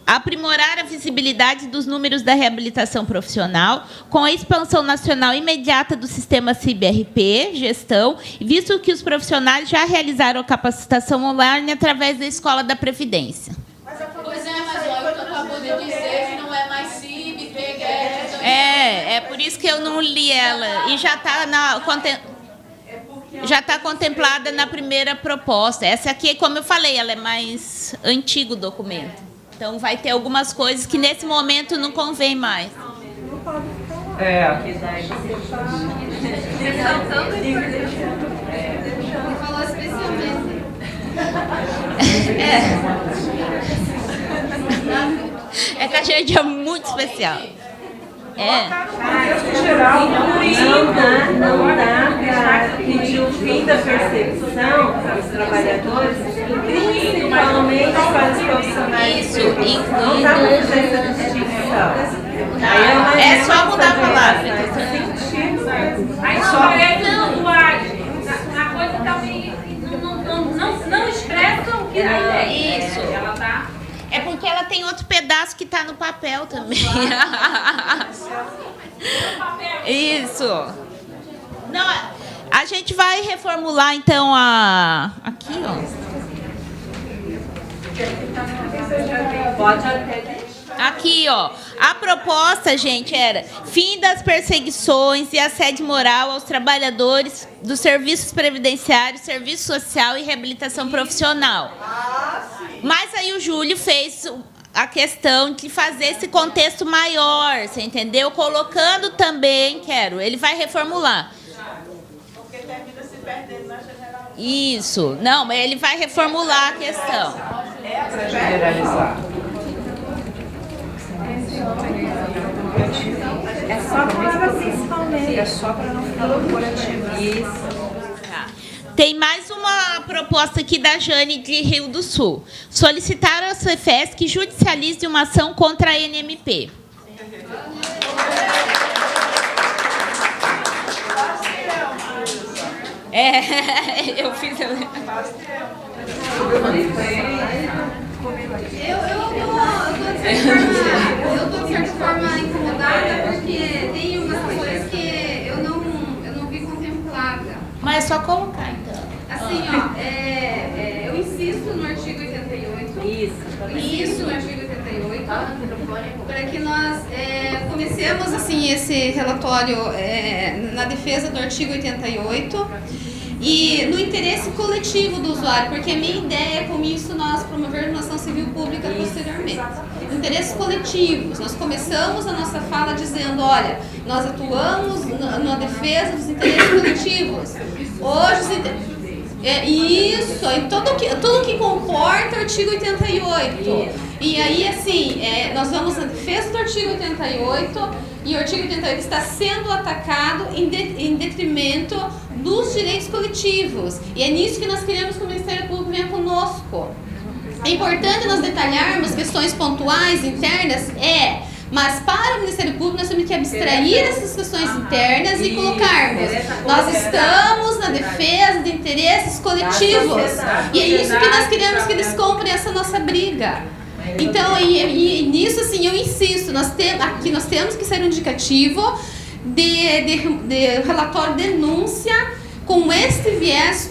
aprimorar a visibilidade dos números da reabilitação profissional com a expansão nacional imediata do sistema CIB-RP, gestão, visto que os profissionais já realizaram a capacitação online através da Escola da Previdência. Pois é, mas olha o que eu acabou de dizer, que não é mais CIB, TGET... É por isso que eu não li ela. E já está contemplada na primeira proposta. Essa aqui, como eu falei, ela é mais antigo o documento. Então, vai ter algumas coisas que, nesse momento, não convém mais. Falou especialmente. É que a gente é muito especial. Não dá para pedir o fim da perseguição aos trabalhadores, principalmente para os profissionais. Isso, não dá para fazer essa distinção. É só mudar a palavra. Aí só parece linguagem. A coisa também não expressa o que é ideia. Isso. Ela tá... É porque ela tem outro pedaço que está no papel também. Isso. Não, a gente vai reformular, então, aqui, ó. Pode até... Aqui, ó. A proposta, gente, era fim das perseguições e assédio moral aos trabalhadores dos serviços previdenciários, serviço social e reabilitação profissional. Mas aí o Júlio fez a questão de fazer esse contexto maior, você entendeu? Colocando também, ele vai reformular. Porque termina se perdendo na generalidade. Isso. Não, mas ele vai reformular a questão. É para generalizar. É só a palavra principalmente. É só para não ficar corporativo. Isso. Tem mais uma proposta aqui da Jane de Rio do Sul. Solicitar ao Cefes que judicialize uma ação contra a NMP. Eu fiz... Eu tô de certa forma incomodada porque tem umas coisas que eu não vi contemplada. Mas é só colocar, então. Assim, ó, eu insisto no artigo 88. Isso no artigo 88. Para que nós comecemos, assim, esse relatório na defesa do artigo 88. E no interesse coletivo do usuário, porque a minha ideia é, com isso, nós promovermos uma ação civil pública posteriormente. Interesses coletivos. Nós começamos a nossa fala dizendo, olha, nós atuamos na defesa dos interesses coletivos. Hoje, isso, e tudo que comporta o artigo 88. E aí, assim, nós vamos na defesa do artigo 88, e o artigo 88 está sendo atacado em detrimento dos direitos coletivos. E é nisso que nós queremos que o Ministério Público venha conosco. É importante nós detalharmos questões pontuais, internas, mas para o Ministério Público nós temos que abstrair essas questões internas e colocarmos. Nós estamos na defesa de interesses coletivos. E é isso que nós queremos que eles comprem essa nossa briga. Então, e nisso, assim, eu insisto, aqui nós temos que ser um indicativo de relatório denúncia com este viés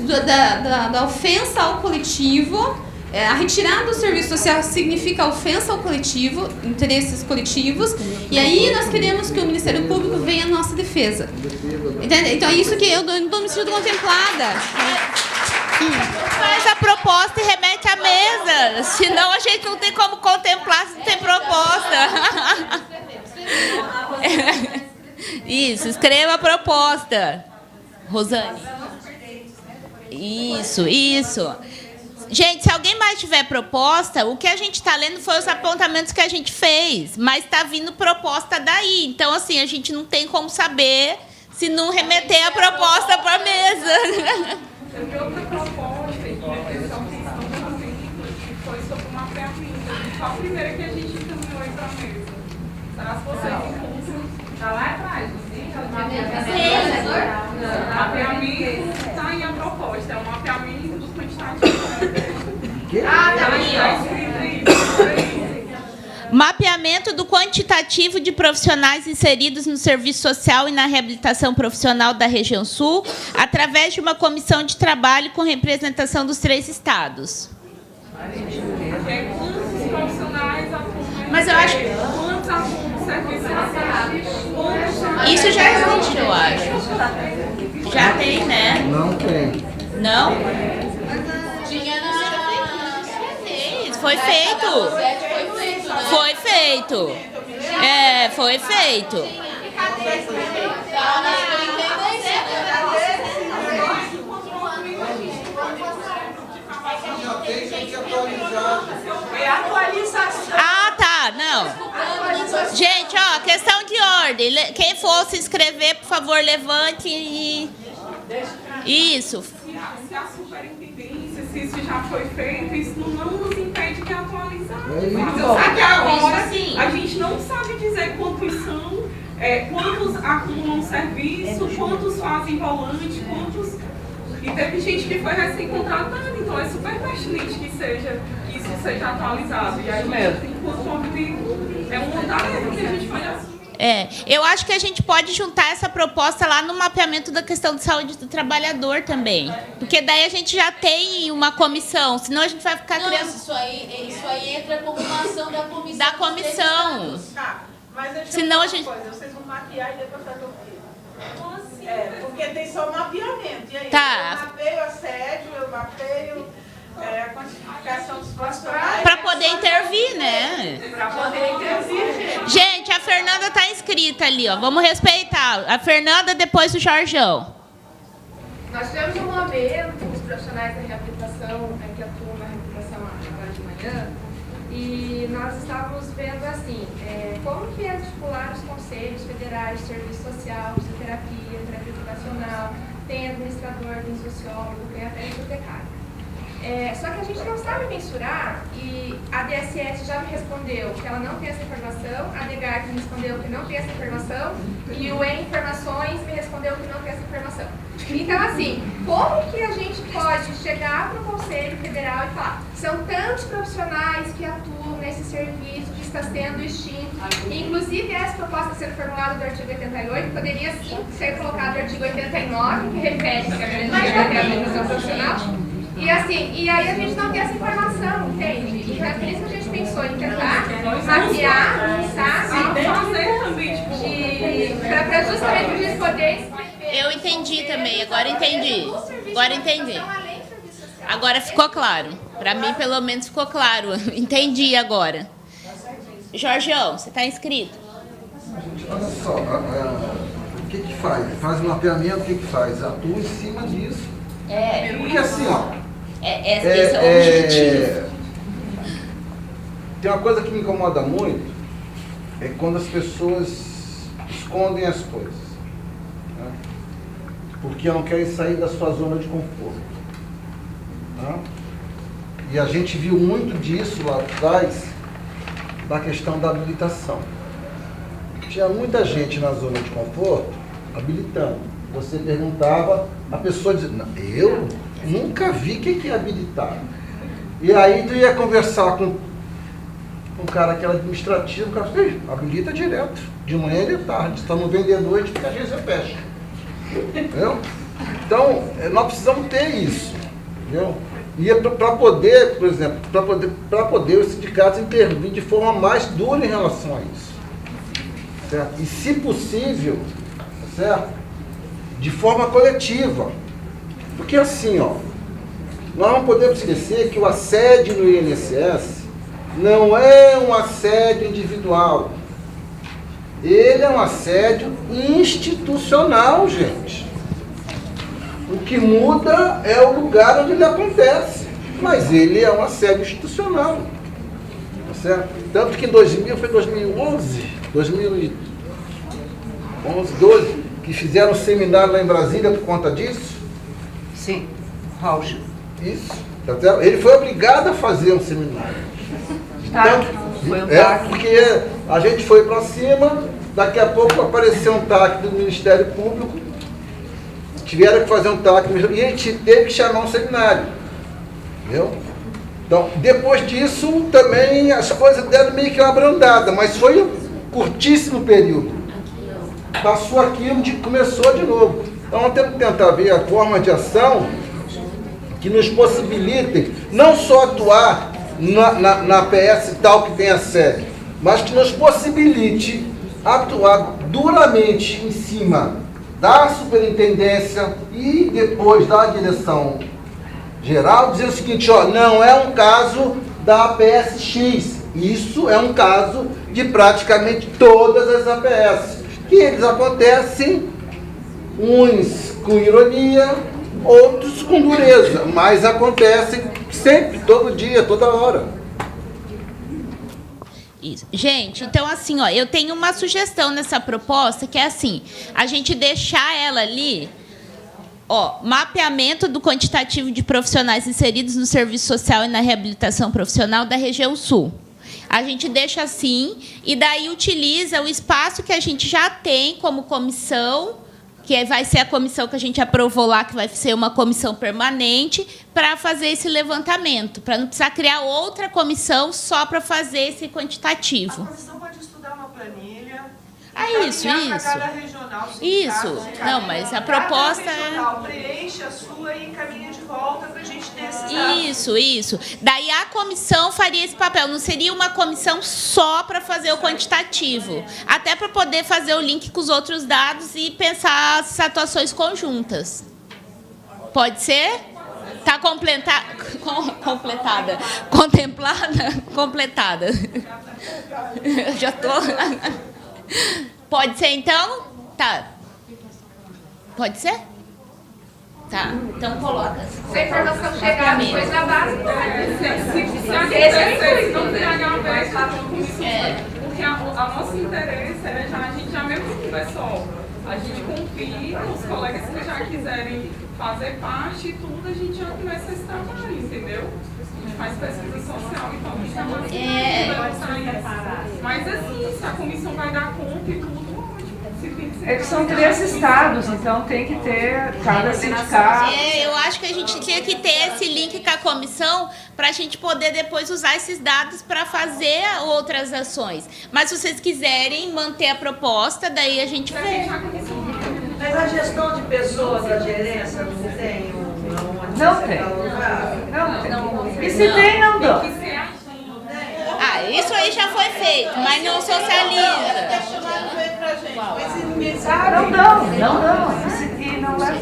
da ofensa ao coletivo. A retirada do serviço social significa ofensa ao coletivo, interesses coletivos, e aí nós queremos que o Ministério Público venha à nossa defesa. Entende? Então é isso que eu não estou me sentindo contemplada. Faz a proposta e remete à mesa, senão a gente não tem como contemplar se não tem proposta. Isso, escreva a proposta. Rosane. Isso. Gente, se alguém mais tiver proposta, o que a gente está lendo foi os apontamentos que a gente fez, mas está vindo proposta daí. Então, assim, a gente não tem como saber se não remeter a proposta para a mesa. Teve outra proposta que foi sobre o mapeamento. Só a primeira que a gente encaminhou aí para a mesa. Será que vocês encontram? Está lá atrás, o mapeamento está em a proposta, é o mapeamento dos quantitativos. Tá aí, ó. Mapeamento do quantitativo de profissionais inseridos no serviço social e na reabilitação profissional da região sul, através de uma comissão de trabalho com representação dos 3 estados. Quantos profissionais atuam? Mas eu acho que quantos atuam no serviço social? Isso já existe, eu acho. Já tem, né? Não tem. Não? Tinha na... Foi feito. Foi feito. Foi feito. É atualização. Ah, tá. Não. Gente, ó, questão de ordem. Quem for se inscrever, por favor, levante e... Isso. Se a superintendência, se isso já foi feito, isso não nos impede de atualizar. Só que agora a gente não sabe dizer quantos são, quantos acumulam serviço, quantos fazem volante, quantos... E teve gente que foi recém-contratada, então é super pertinente que isso seja atualizado. E aí, enquanto movimento, é uma tarefa que a gente pode assumir. Eu acho que a gente pode juntar essa proposta lá no mapeamento da questão de saúde do trabalhador também. Porque daí a gente já tem uma comissão, senão a gente vai ficar criando... Isso aí entra como uma ação da comissão. Da comissão. Mas deixa senão eu a falar gente... uma coisa, vocês vão mapear e depois fazer o quê? Porque tem só mapeamento. E aí, tá. eu mapeio assédio, eu mapeio a quantificação dos profissionais. Para poder intervir, né? Para poder intervir, gente, a Fernanda está inscrita ali, ó. Vamos respeitar. A Fernanda, depois o Jorjão. Nós tivemos um momento, os profissionais da reabilitação, que atuam na reabilitação agora de manhã, e nós estávamos vendo assim, como que articular os conselhos federais de serviço social, fisioterapia, terapia ocupacional, tem administrador, tem sociólogo, tem até bibliotecário. Só que a gente não sabe mensurar, e a DSS já me respondeu que ela não tem essa informação, a DEGARC me respondeu que não tem essa informação, e o E-Informações me respondeu que não tem essa informação. Então, assim, como que a gente pode chegar para o Conselho Federal e falar, são tantos profissionais que atuam nesse serviço que está sendo extinto, inclusive essa proposta sendo formulada do artigo 88, poderia sim ser colocado no artigo 89, que refere-se à reabilitação profissional. E assim, e aí a gente não tem essa informação, entende? Então é por isso que a gente pensou em tentar mapear, para justamente a gente poder... Eu entendi também, agora entendi. Agora ficou claro. Para mim, pelo menos, ficou claro. Entendi agora. Jorgeão, você está inscrito? Olha só, o que faz? Faz um mapeamento, o que faz? Atua em cima disso. Porque assim, ó... Esse é o objetivo. Tem uma coisa que me incomoda muito, é quando as pessoas escondem as coisas. Né? Porque não querem sair da sua zona de conforto. Né? E a gente viu muito disso lá atrás, da questão da habilitação. Tinha muita gente na zona de conforto habilitando. Você perguntava, a pessoa dizia, eu nunca vi quem que é habilitar. E aí tu ia conversar com um cara que era administrativo, o cara falou, habilita direto, de manhã e de tarde, estamos vendendo hoje porque a agência fecha. Entendeu? Então, nós precisamos ter isso. Entendeu? E para poder, por exemplo, para poder os sindicatos intervir de forma mais dura em relação a isso. Certo? E se possível, certo? De forma coletiva. Porque assim, ó, nós não podemos esquecer que o assédio no INSS não é um assédio individual. Ele é um assédio institucional, gente. O que muda é o lugar onde ele acontece. Mas ele é um assédio institucional. Tá certo? Tanto que em 2011, 12, que fizeram um seminário lá em Brasília por conta disso. Sim, Rausch. Isso. Ele foi obrigado a fazer um seminário. Então, foi um TAC. Porque a gente foi para cima, daqui a pouco apareceu um TAC do Ministério Público, tiveram que fazer um TAC, e a gente teve que chamar um seminário. Entendeu? Então, depois disso, também as coisas deram meio que uma abrandada, mas foi um curtíssimo período. Passou aquilo, começou de novo. Então, nós temos que tentar ver a forma de ação que nos possibilitem não só atuar na PS tal que tem assédio, mas que nos possibilite atuar duramente em cima da superintendência e depois da direção geral, dizer o seguinte, ó, não é um caso da APS-X, isso é um caso de praticamente todas as APS, que eles acontecem, uns com ironia, outros com dureza, mas acontecem sempre, todo dia, toda hora. Isso. Gente, então assim, ó, eu tenho uma sugestão nessa proposta, que é assim, a gente deixar ela ali, ó, mapeamento do quantitativo de profissionais inseridos no serviço social e na reabilitação profissional da região sul. A gente deixa assim, e daí utiliza o espaço que a gente já tem como comissão, que vai ser a comissão que a gente aprovou lá, que vai ser uma comissão permanente, para fazer esse levantamento, para não precisar criar outra comissão só para fazer esse quantitativo. A comissão pode estudar uma planilha. Isso. Cada regional, Isso. Não, mas a proposta cada regional preenche a sua e encaminha de volta para a gente ter esses dados. Isso. Daí a comissão faria esse papel. Não seria uma comissão só para fazer o quantitativo. Até para poder fazer o link com os outros dados e pensar as atuações conjuntas. Pode ser? Está completada? Contemplada? Completada. Eu já estou... Pode ser, então? Tá. Pode ser? Tá. Então, coloca. Se a informação chegar depois da base, Se acontecer, não tem HB, porque o nosso interesse é a gente já mesmo conversou. A gente confia, os colegas que já quiserem fazer parte e tudo, a gente já começa esse trabalho, entendeu? A gente faz pesquisa social, então a gente está mais. Mas assim, se a comissão vai dar conta e tudo, É que são 3 estados, então tem que ter cada sindicato. Eu acho que a gente tinha que ter esse link com a comissão para a gente poder depois usar esses dados para fazer outras ações. Mas se vocês quiserem manter a proposta, daí a gente vê. Mas a gestão de pessoas da gerência não tem Não tem. Não. E se tem, não dá. Isso aí já foi feito, mas não socializa. Não dão. E não é.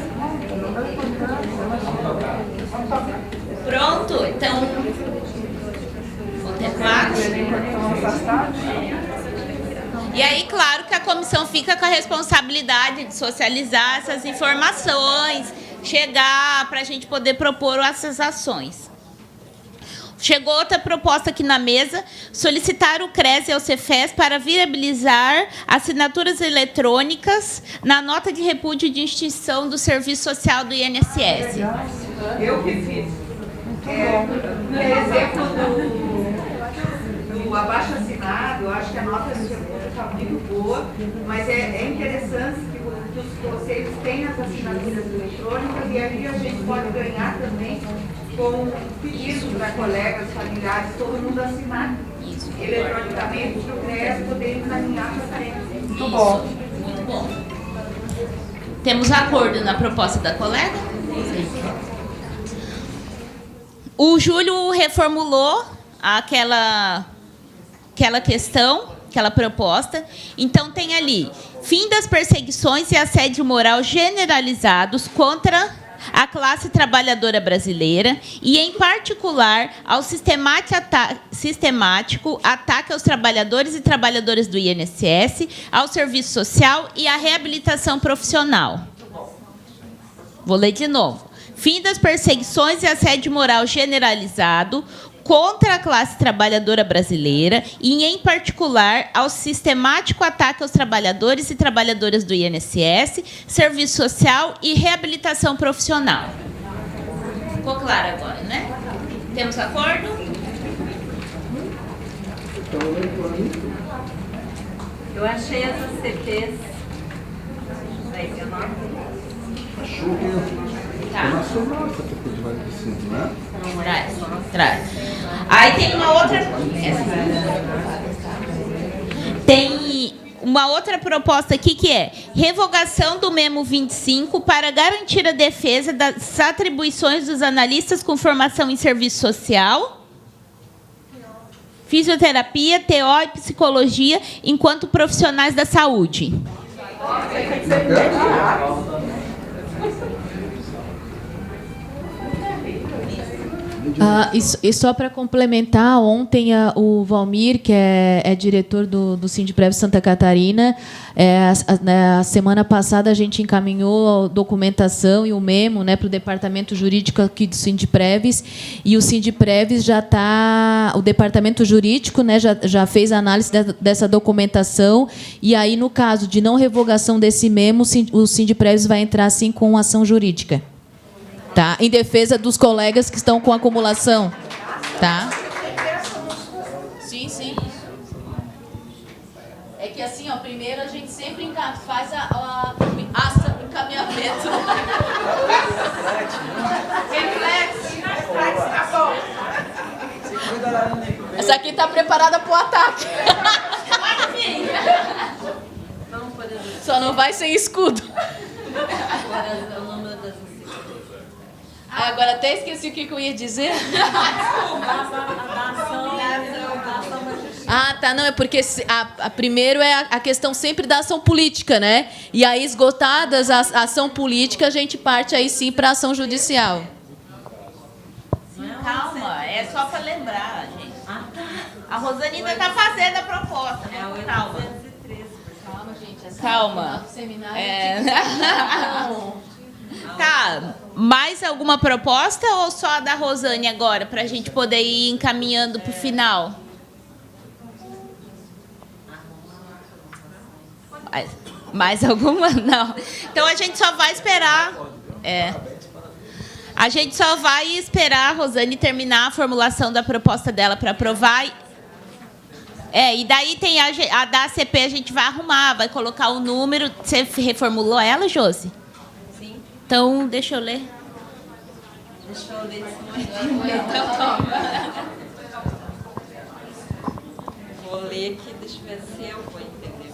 Pronto, então. Contemplado. E aí, claro que a comissão fica com a responsabilidade de socializar essas informações, chegar para a gente poder propor essas ações. Chegou outra proposta aqui na mesa, solicitar o CRES e o Cefes para viabilizar assinaturas eletrônicas na nota de repúdio de extinção do serviço social do INSS. Eu que fiz. Exemplo do abaixo-assinado, eu acho que a nota de repúdio está muito boa, mas é interessante que vocês tenham as assinaturas eletrônicas e aí a gente pode ganhar também com pedido para colegas, familiares, todo mundo assinar eletronicamente para o CRES poder encaminhar para frente. Muito bom. Muito bom. Temos acordo na proposta da colega? O Júlio reformulou aquela questão, aquela proposta. Então, tem ali, fim das perseguições e assédio moral generalizados contra a classe trabalhadora brasileira e, em particular, ao sistemático ataque aos trabalhadores e trabalhadoras do INSS, ao serviço social e à reabilitação profissional. Vou ler de novo. Fim das perseguições e assédio moral generalizado contra a classe trabalhadora brasileira e, em particular, ao sistemático ataque aos trabalhadores e trabalhadoras do INSS, serviço social e reabilitação profissional. Ficou claro agora, né? Temos acordo? Eu achei as ACPs. Daí tem o nome? Achou que é nacional essa CP de Vale do Cinto, né? Traz. Aí tem uma outra proposta aqui que é revogação do Memo 25 para garantir a defesa das atribuições dos analistas com formação em serviço social, fisioterapia, TO e psicologia enquanto profissionais da saúde. E só para complementar, ontem o Valmir, que é diretor do Sindprev Santa Catarina, na semana passada a gente encaminhou a documentação e o memo, né, para o departamento jurídico aqui do Sindpreves, e o Sindpreves já está, o departamento jurídico, né, já fez a análise dessa documentação, e aí, no caso de não revogação desse memo, o Sindpreves vai entrar, sim, com ação jurídica. Tá? Em defesa dos colegas que estão com acumulação. Tá? Sim, sim. É que assim, ó, primeiro a gente sempre faz a encaminhamento. Essa aqui está preparada para o ataque. Só não vai sem escudo. Agora até esqueci o que eu ia dizer. Ah, tá, não, é porque primeiro é a questão sempre da ação política, né? E aí, esgotadas a ação política, a gente parte aí sim para a ação judicial. Calma, é só para lembrar, gente. A Rosane ainda está fazendo a proposta. Calma. Calma, gente. Calma. Tá, mais alguma proposta ou só a da Rosane agora, para a gente poder ir encaminhando para o final? Mais alguma? Não. Então a gente só vai esperar. A gente só vai esperar a Rosane terminar a formulação da proposta dela para aprovar. E daí tem a da ACP, a gente vai arrumar, vai colocar o número. Você reformulou ela, Josi? Então, deixa eu ler. Deixa eu ler. Então, toma. Vou ler aqui, deixa eu ver se eu vou entender.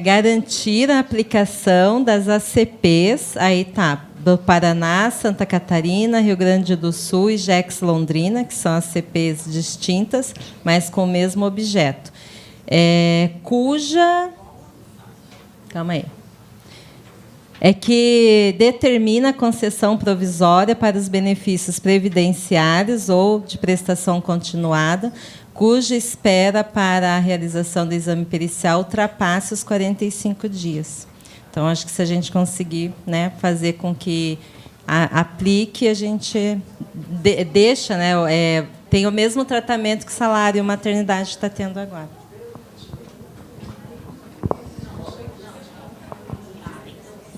Garantir a aplicação das ACPs, aí tá, do Paraná, Santa Catarina, Rio Grande do Sul e Jex Londrina, que são ACPs distintas, mas com o mesmo objeto. Cuja... Calma aí. Que determina a concessão provisória para os benefícios previdenciários ou de prestação continuada, cuja espera para a realização do exame pericial ultrapasse os 45 dias. Então, acho que se a gente conseguir, né, fazer com que aplique, a gente deixa, né, tem o mesmo tratamento que o salário e maternidade está tendo agora.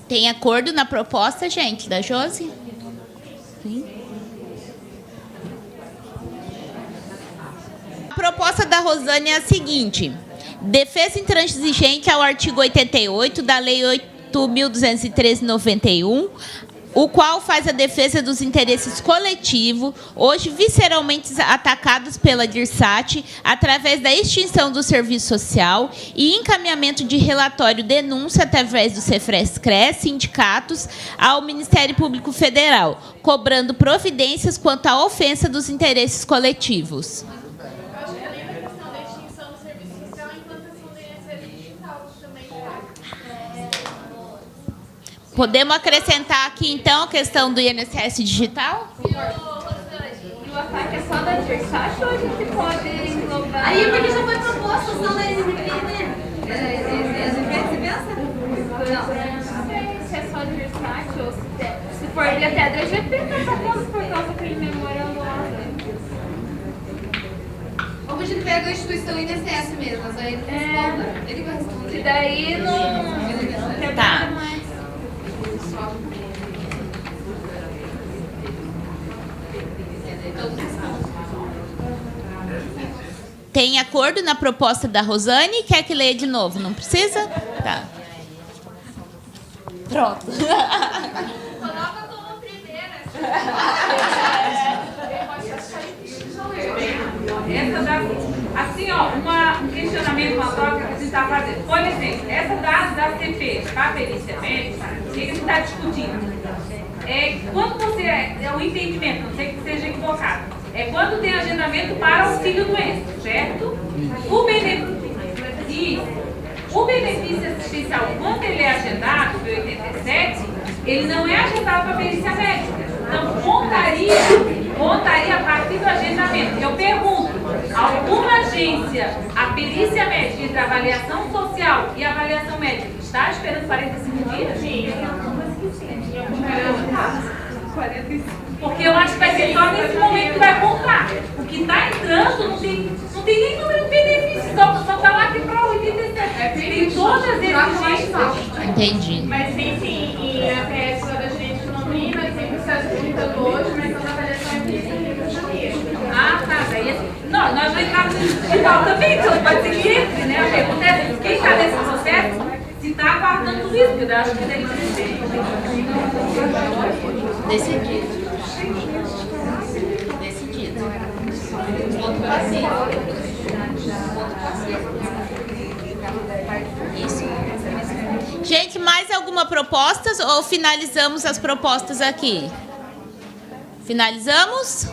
Tem acordo na proposta, gente, da Josi? Sim. A proposta da Rosane é a seguinte: defesa intransigente ao artigo 88 da Lei 8.213/91, o qual faz a defesa dos interesses coletivos, hoje visceralmente atacados pela DIRSAT, através da extinção do serviço social e encaminhamento de relatório denúncia através do Cefres-Cres, sindicatos, ao Ministério Público Federal, cobrando providências quanto à ofensa dos interesses coletivos. Podemos acrescentar aqui, então, a questão do INSS digital? E o ataque é só da DIRSAT ou a gente pode englobar? Aí, porque já foi proposta, são da SVP, né? SVP, não sei se é só DIRSAT ou se for até a DGP, nós sacamos por causa daquele memorando lá. Ou a gente pega a instituição INSS mesmo, mas aí ele vai responder. E daí não tá. Mais. Tem acordo na proposta da Rosane? Quer que leia de novo? Não precisa? Tá. Pronto. Coloca como primeira. Essa assim, ó, um questionamento, uma troca que a gente está fazendo. Por exemplo, essa da CP, para perícia médica, o que a gente está discutindo? Quando você é o entendimento, não sei que seja equivocado, quando tem agendamento para auxílio doença, certo? O benefício assistencial, quando ele é agendado, pelo 87, ele não é agendado para perícia médica. Então, montaria a partir do agendamento. Eu pergunto, alguma agência, a perícia médica entre a avaliação social e a avaliação médica, está esperando 45 dias? Sim. Porque eu acho que vai ser só nesse momento que vai contar. O que está entrando não tem nem número de benefícios, só está lá aqui para 87. Tem todas as exigências. Entendi. Mas enfim, e a PS da gerente de economia, nós sempre estamos comentando hoje, mas toda a avaliação é em janeiro. Ah, tá. Daí, não, nós vamos entrar no digital também, então pode ser que entre, né? A pergunta é quem está nesse processo, se está aguardando tudo isso, porque eu acho que tem que ser. Decidido. Ponto passivo. Isso. Gente, mais alguma proposta ou finalizamos as propostas aqui? Finalizamos?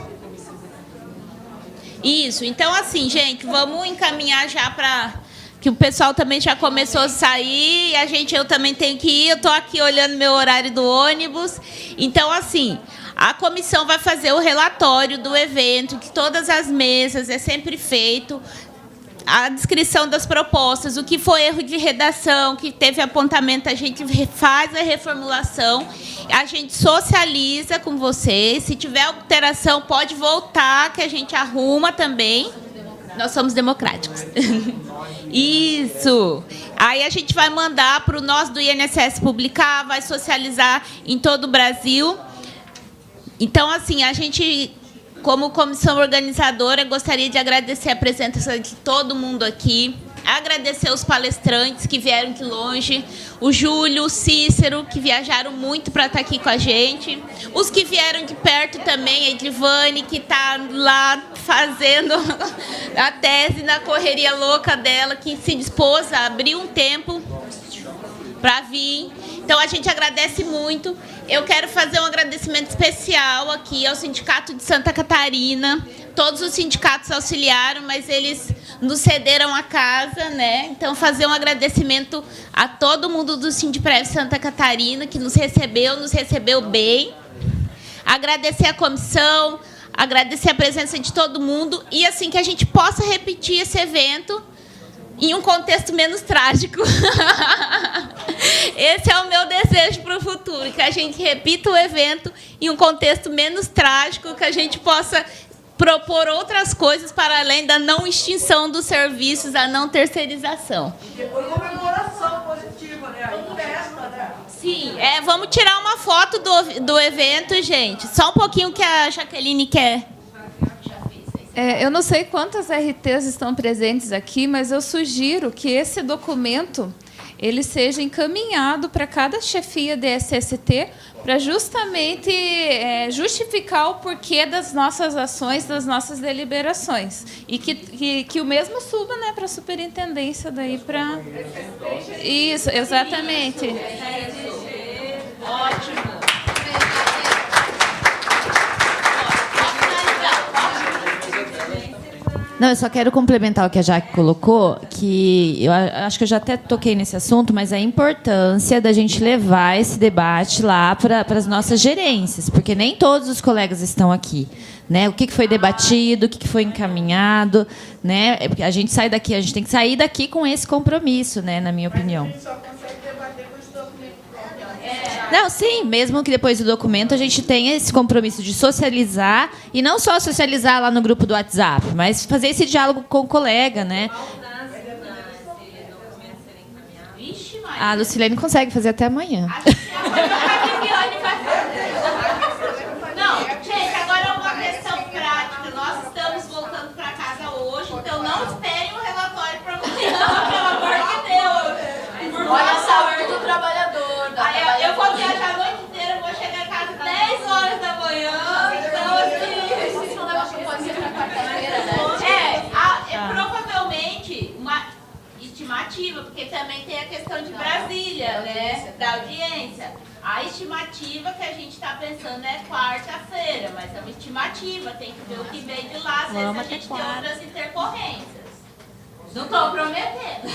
Isso. Então, assim, gente, vamos encaminhar já para... que o pessoal também já começou a sair, e eu também tenho que ir, eu estou aqui olhando meu horário do ônibus. Então, assim, a comissão vai fazer o relatório do evento, que todas as mesas é sempre feito, a descrição das propostas, o que foi erro de redação, que teve apontamento, a gente faz a reformulação, a gente socializa com vocês, se tiver alteração pode voltar, que a gente arruma também. Nós somos democráticos. Isso. Aí a gente vai mandar para o nós do INSS publicar, vai socializar em todo o Brasil. Então, assim, a gente, como comissão organizadora, gostaria de agradecer a presença de todo mundo aqui, agradecer os palestrantes que vieram de longe, o Júlio, o Cícero, que viajaram muito para estar aqui com a gente, os que vieram de perto também, a Edivane, que está lá fazendo a tese na correria louca dela, que se dispôs a abrir um tempo para vir. Então, a gente agradece muito. Eu quero fazer um agradecimento especial aqui ao Sindicato de Santa Catarina. Todos os sindicatos auxiliaram, mas eles nos cederam a casa, né? Então, fazer um agradecimento a todo mundo do Sindiprev Santa Catarina, que nos recebeu bem. Agradecer a comissão, agradecer a presença de todo mundo e, assim, que a gente possa repetir esse evento em um contexto menos trágico. Esse é o meu desejo para o futuro, que a gente repita o evento em um contexto menos trágico, que a gente possa propor outras coisas para além da não extinção dos serviços, a não terceirização. Depois comemoração positiva, né? Festa, né? Sim, vamos tirar uma foto do evento, gente. Só um pouquinho que a Jaqueline quer. Eu não sei quantas RTs estão presentes aqui, mas eu sugiro que esse documento ele seja encaminhado para cada chefia de SST para justamente justificar o porquê das nossas ações, das nossas deliberações. E que o mesmo suba, né, para a superintendência daí para... Isso, exatamente. Ótimo. Não, eu só quero complementar o que a Jaque colocou, que eu acho que eu já até toquei nesse assunto, mas a importância da gente levar esse debate lá para as nossas gerências, porque nem todos os colegas estão aqui, né? O que foi debatido, o que foi encaminhado, né? A gente sai daqui, a gente tem que sair daqui com esse compromisso, né? Na minha opinião. Não, sim, mesmo que depois do documento a gente tenha esse compromisso de socializar, e não só socializar lá no grupo do WhatsApp, mas fazer esse diálogo com o colega, né? A Lucilene consegue fazer até amanhã. Não, gente, agora é uma questão prática. Nós estamos voltando para casa hoje, então não esperem o relatório para amanhã, pelo amor de Deus. Olha a saúde do trabalhador. Eu vou viajar a noite inteira, vou chegar em casa 10 horas da manhã. Então, assim. Isso não leva pode ser para quarta-feira, né? Provavelmente uma estimativa, porque também tem a questão de Brasília, né? Da audiência. A estimativa que a gente está pensando é quarta-feira, mas é uma estimativa, tem que ver o que vem de lá, às vezes a gente tem outras intercorrências. Não estou prometendo.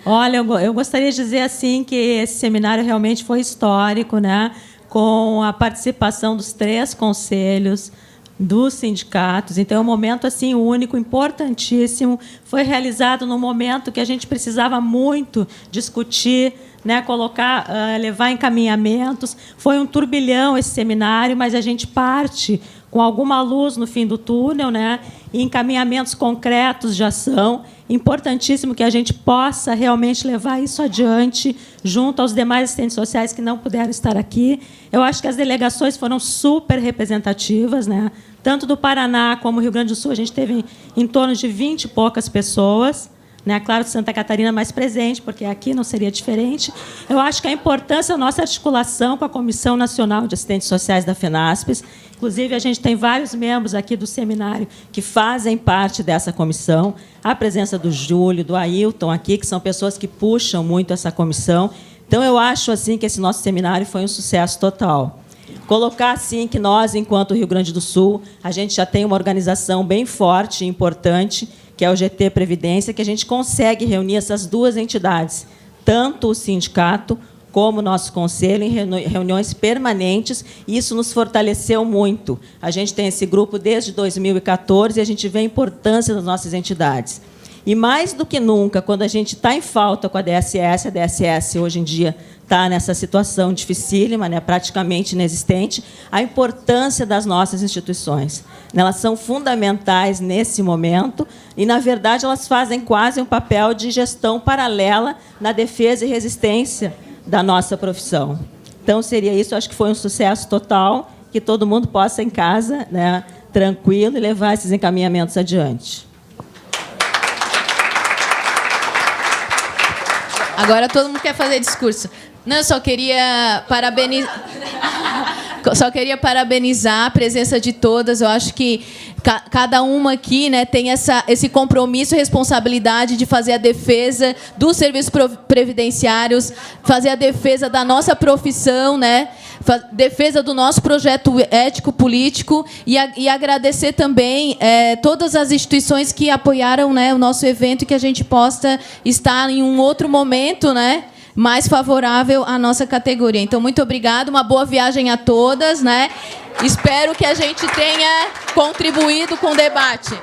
Olha, eu gostaria de dizer assim que esse seminário realmente foi histórico, né? Com a participação dos 3 conselhos, dos sindicatos. Então, é um momento assim único, importantíssimo. Foi realizado num momento que a gente precisava muito discutir, né, colocar, levar encaminhamentos. Foi um turbilhão esse seminário, mas a gente parte com alguma luz no fim do túnel, né, e encaminhamentos concretos de ação. Importantíssimo que a gente possa realmente levar isso adiante junto aos demais assistentes sociais que não puderam estar aqui. Eu acho que as delegações foram super representativas, né? Tanto do Paraná como do Rio Grande do Sul, a gente teve em torno de 20 e poucas pessoas, né? Claro, Santa Catarina mais presente, porque aqui não seria diferente. Eu acho que a importância da nossa articulação com a Comissão Nacional de Assistentes Sociais da FENASPES, inclusive a gente tem vários membros aqui do seminário que fazem parte dessa comissão, a presença do Júlio, do Ailton aqui, que são pessoas que puxam muito essa comissão. Então, eu acho assim que esse nosso seminário foi um sucesso total. Colocar assim que nós, enquanto Rio Grande do Sul, a gente já tem uma organização bem forte e importante, que é o GT Previdência, que a gente consegue reunir essas 2 entidades, tanto o sindicato como o nosso conselho, em reuniões permanentes, e isso nos fortaleceu muito. A gente tem esse grupo desde 2014 e a gente vê a importância das nossas entidades. E, mais do que nunca, quando a gente está em falta com a DSS hoje em dia está nessa situação dificílima, né, praticamente inexistente, a importância das nossas instituições. Elas são fundamentais nesse momento e, na verdade, elas fazem quase um papel de gestão paralela na defesa e resistência da nossa profissão. Então, seria isso. Acho que foi um sucesso total, que todo mundo possa, em casa, né, tranquilo, e levar esses encaminhamentos adiante. Agora todo mundo quer fazer discurso. Não, eu só queria parabenizar a presença de todas. Eu acho que cada uma aqui, né, tem esse compromisso e responsabilidade de fazer a defesa dos serviços previdenciários, fazer a defesa da nossa profissão, né, defesa do nosso projeto ético-político e agradecer também todas as instituições que apoiaram, né, o nosso evento e que a gente possa estar em um outro momento, né, mais favorável à nossa categoria. Então, muito obrigada, uma boa viagem a todas, né? Espero que a gente tenha contribuído com o debate.